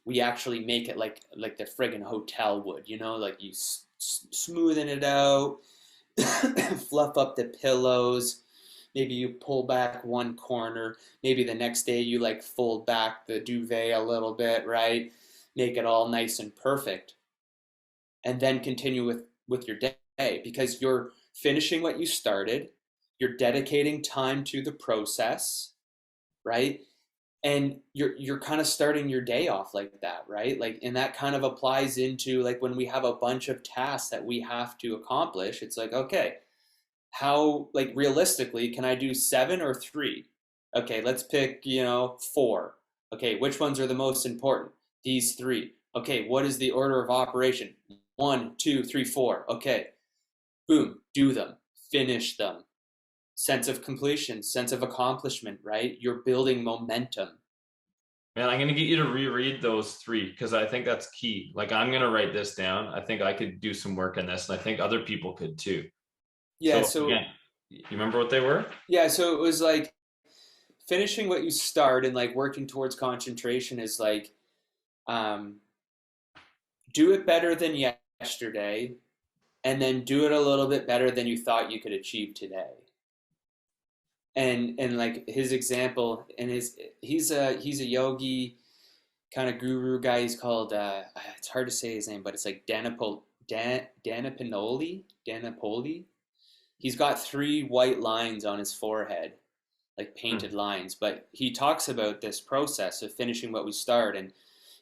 We actually make it like the friggin' hotel would, like you smoothing it out, fluff up the pillows. Maybe you pull back one corner. Maybe the next day you like fold back the duvet a little bit, right? Make it all nice and perfect. And then continue with your day, because you're finishing what you started. You're dedicating time to the process, right? And you're kind of starting your day off like that, right? Like, and that kind of applies into like when we have a bunch of tasks that we have to accomplish. It's like, okay, how, like, realistically can I do seven or three? Okay, let's pick, four. Okay, which ones are the most important? These three. Okay, what is the order of operation? One, two, three, four. Okay, boom, do them, finish them. Sense of completion, sense of accomplishment, right? You're building momentum. Man, I'm gonna get you to reread those three because I think that's key. Like I'm gonna write this down. I think I could do some work on this, and I think other people could too. Yeah, So so again, you remember what they were? yeah, so it was like finishing what you start and like working towards concentration is like um do it better than yesterday, and then do it a little bit better than you thought you could achieve today. And like his example, and he's a yogi kind of guru guy. He's called it's hard to say his name, but it's like Danapoli. He's got three white lines on his forehead, like Hmm. painted lines. But he talks about this process of finishing what we start, and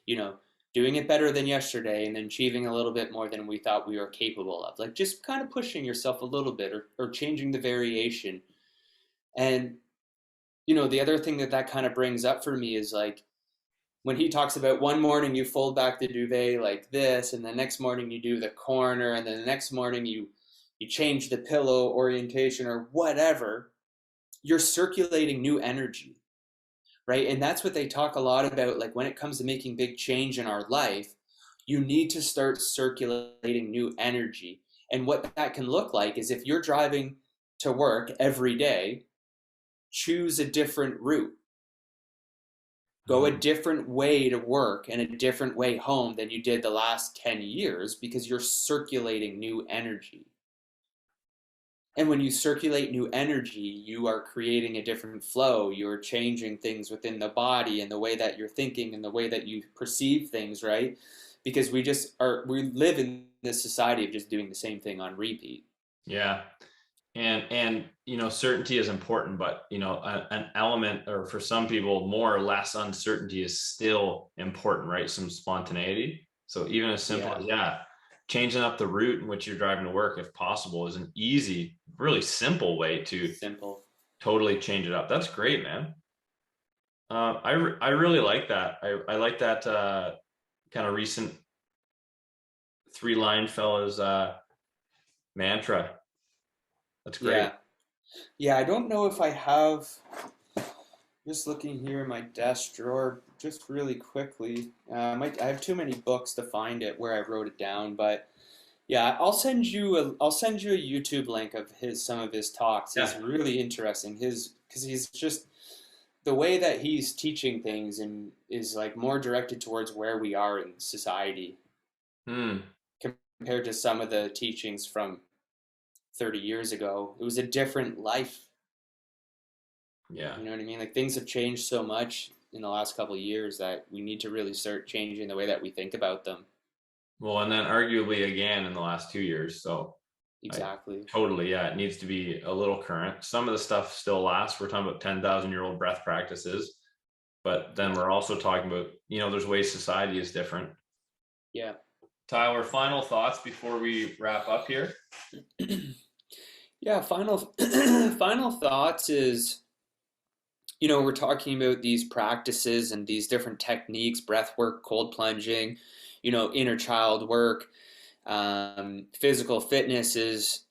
you know doing it better than yesterday, and then achieving a little bit more than we thought we were capable of. Like just kind of pushing yourself a little bit, or changing the variation. And, the other thing that kind of brings up for me is like when he talks about one morning you fold back the duvet like this, and the next morning you do the corner, and then the next morning you change the pillow orientation or whatever, you're circulating new energy, right? And that's what they talk a lot about. Like when it comes to making big change in our life, you need to start circulating new energy. And what that can look like is if you're driving to work every day, choose a different route. Go a Mhm. different way to work and a different way home than you did the last 10 years, because you're circulating new energy. And when you circulate new energy, you are creating a different flow. You're changing things within the body and the way that you're thinking and the way that you perceive things, right? Because we live in this society of just doing the same thing on repeat. Yeah. And certainty is important, but an element, or for some people more or less uncertainty, is still important, right? Some spontaneity. So even as simple Yeah, as, yeah, changing up the route in which you're driving to work, if possible, is an easy, really simple way to simple. totally change it up. That's great, man. I really like that. I like that kind of recent 3 line fellas mantra. That's great. Yeah. Yeah, I don't know if I have, just looking here in my desk drawer just really quickly. I have too many books to find it where I wrote it down, but yeah, I'll send you a YouTube link of some of his talks. He's Yeah. really interesting. Because he's just the way that he's teaching things and is like more directed towards where we are in society Hmm. compared to some of the teachings from 30 years ago. It was a different life. Yeah. You know what I mean? Like things have changed so much in the last couple of years that we need to really start changing the way that we think about them. Well, and then arguably again in the last 2 years. So I Exactly. totally, yeah, it needs to be a little current. Some of the stuff still lasts. We're talking about 10,000-year-old breath practices, but then we're also talking about, there's ways society is different. Yeah. Tyler, final thoughts before we wrap up here? Yeah, final final thoughts is, we're talking about these practices and these different techniques, breath work, cold plunging, inner child work, physical fitness is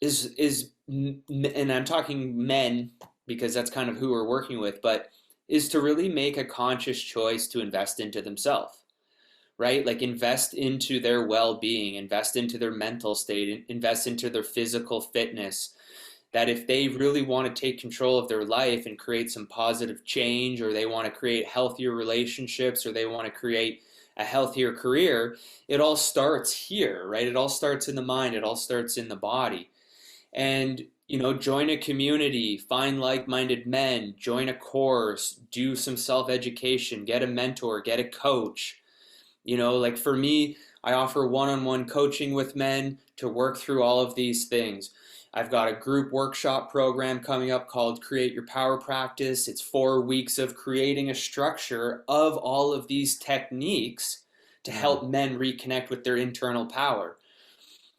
and I'm talking men because that's kind of who we're working with, but is to really make a conscious choice to invest into themselves, right? Like invest into their well-being, invest into their mental state, invest into their physical fitness. That if they really want to take control of their life and create some positive change, or they want to create healthier relationships, or they want to create a healthier career, it all starts here, right? It all starts in the mind, it all starts in the body. And join a community, find like-minded men, join a course, do some self-education, get a mentor, get a coach. Like for me, I offer one-on-one coaching with men to work through all of these things. I've got a group workshop program coming up called Create Your Power Practice. It's 4 weeks of creating a structure of all of these techniques to Hmm. help men reconnect with their internal power,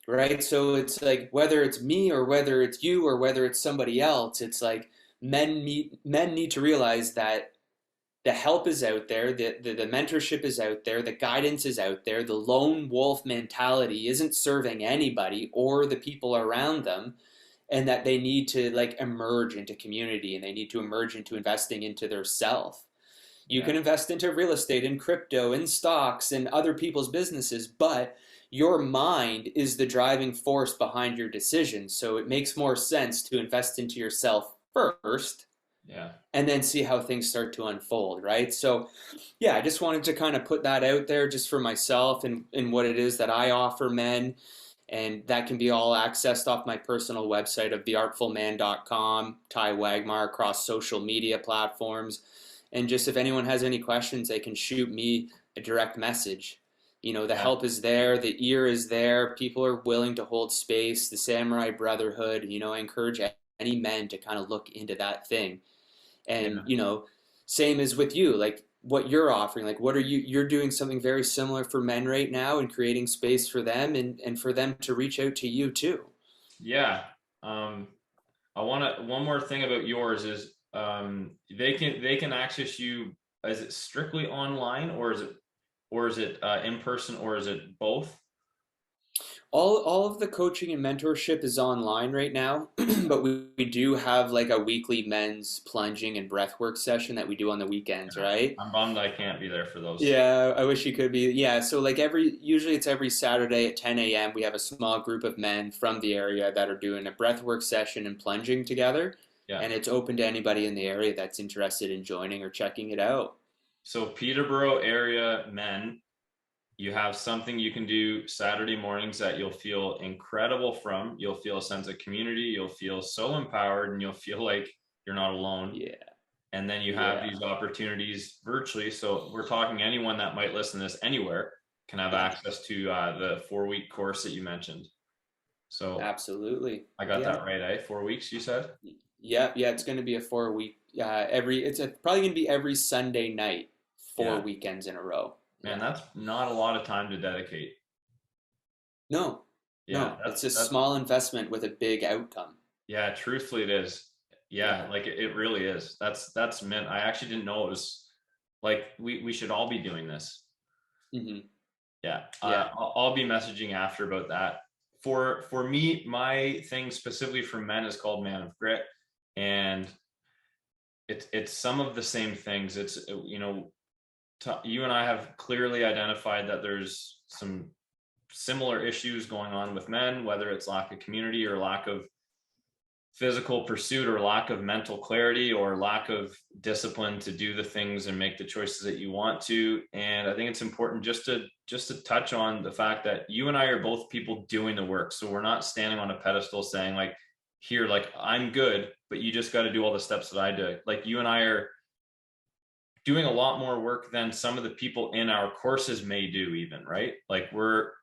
right? So it's like whether it's me or whether it's you or whether it's somebody else, it's like men need to realize that the help is out there, the mentorship is out there, the guidance is out there, the lone wolf mentality isn't serving anybody or the people around them, and that they need to like emerge into community and they need to emerge into investing into their self. You Yeah. can invest into real estate and crypto and stocks and other people's businesses, but your mind is the driving force behind your decisions. So it makes more sense to invest into yourself first Yeah. and then see how things start to unfold, right? So, yeah, I just wanted to kind of put that out there just for myself and what it is that I offer men. And that can be all accessed off my personal website of theartfulman.com, Ty Wagmar, across social media platforms. And just if anyone has any questions, they can shoot me a direct message. The Yeah. help is there, the ear is there, people are willing to hold space, the Samurai Brotherhood. I encourage any men to kind of look into that thing. And Yeah. same as with you, like what you're offering. Like, what are you're doing something very similar for men right now and creating space for them and for them to reach out to you too. Yeah. I want to, one more thing about yours is, they can access you. Is it strictly online, or is it in person, or is it both? All of the coaching and mentorship is online right now, but we do have like a weekly men's plunging and breathwork session that we do on the weekends, Yeah. right? I'm bummed I can't be there for those. Yeah, I wish you could be. Yeah, so like usually it's every Saturday at 10 a.m. We have a small group of men from the area that are doing a breathwork session and plunging together, Yeah. and it's open to anybody in the area that's interested in joining or checking it out. So Peterborough area men, you have something you can do Saturday mornings that you'll feel incredible from. You'll feel a sense of community. You'll feel so empowered, and you'll feel like you're not alone. Yeah, And then you have yeah, these opportunities virtually. So we're talking anyone that might listen to this anywhere can have yeah, access to the 4-week course that you mentioned. So absolutely. I got Yeah. that right, eh? 4 weeks, you said? Yeah, yeah, it's going to be a 4 week. Probably going to be every Sunday night, four Yeah. weekends in a row. Man, Yeah. that's not a lot of time to dedicate. No, Yeah, no, it's a that's small investment with a big outcome. yeah, truthfully it is. Yeah, Yeah. like it really is. That's meant. I actually didn't know it was like we should all be doing this. Hmm. Yeah, Yeah. I'll be messaging after about that. For me, my thing specifically for men is called Man of Grit, and it's some of the same things. It's you and I have clearly identified that there's some similar issues going on with men, whether it's lack of community or lack of physical pursuit or lack of mental clarity or lack of discipline to do the things and make the choices that you want to. And I think it's important just to touch on the fact that you and I are both people doing the work. So we're not standing on a pedestal saying like, here, like I'm good, but you just got to do all the steps that I do. Like you and I are doing a lot more work than some of the people in our courses may do even, right? Like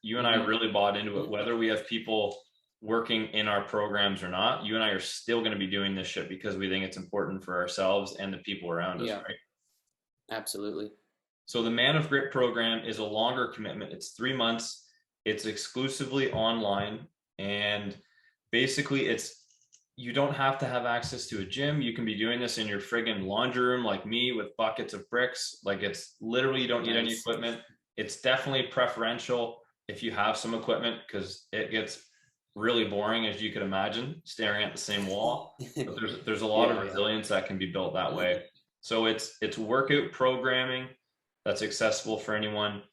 you and I Hmm. really bought into it, whether we have people working in our programs or not. You and I are still going to be doing this shit because we think it's important for ourselves and the people around us, Yeah, right? absolutely. So the Man of Grit program is a longer commitment. It's 3 months. It's exclusively online. And basically you don't have to have access to a gym. You can be doing this in your friggin' laundry room like me with buckets of bricks. Like it's literally, you don't need any Nice. equipment. It's definitely preferential if you have some equipment because it gets really boring, as you could imagine, staring at the same wall. But there's a lot of Yeah, yeah. resilience that can be built that way. So it's workout programming that's accessible for anyone.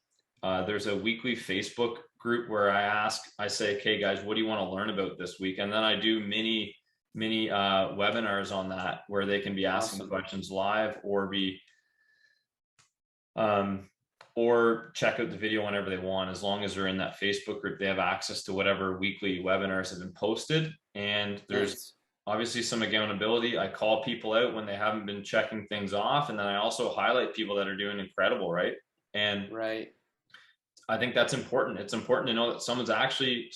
There's a weekly Facebook group where I say, okay, guys, what do you want to learn about this week? And then I do mini webinars on that where they can be asking Awesome. questions live um, or check out the video whenever they want. As long as they're in that Facebook group, they have access to whatever weekly webinars have been posted. And there's Nice. obviously some accountability. I call people out when they haven't been checking things off. And then I also highlight people that are doing incredible, right? And Right. I think that's important. It's important to know that someone's actually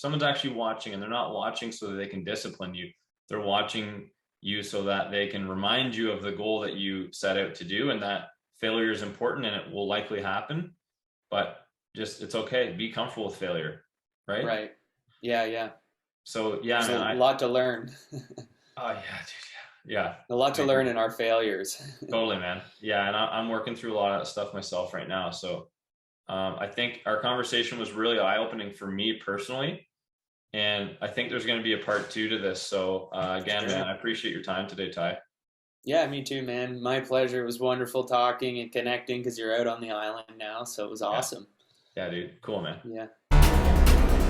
watching, and they're not watching so that they can discipline you. They're watching you so that they can remind you of the goal that you set out to do, and that failure is important and it will likely happen. But just it's okay. Be comfortable with failure, right? Right. Yeah, yeah. So yeah, There's a man. lot to learn. Oh yeah, dude. Yeah, A lot I to learn agree. in our failures. Totally, man. Yeah, and I'm working through a lot of that stuff myself right now. So I think our conversation was really eye-opening for me personally, and I think there's going to be a part two to this. So again, man, Sure. I appreciate your time today, Ty. Yeah, me too, man. My pleasure. It was wonderful talking and connecting because you're out on the island now, so it was Yeah, awesome. yeah, dude, cool, man. Yeah.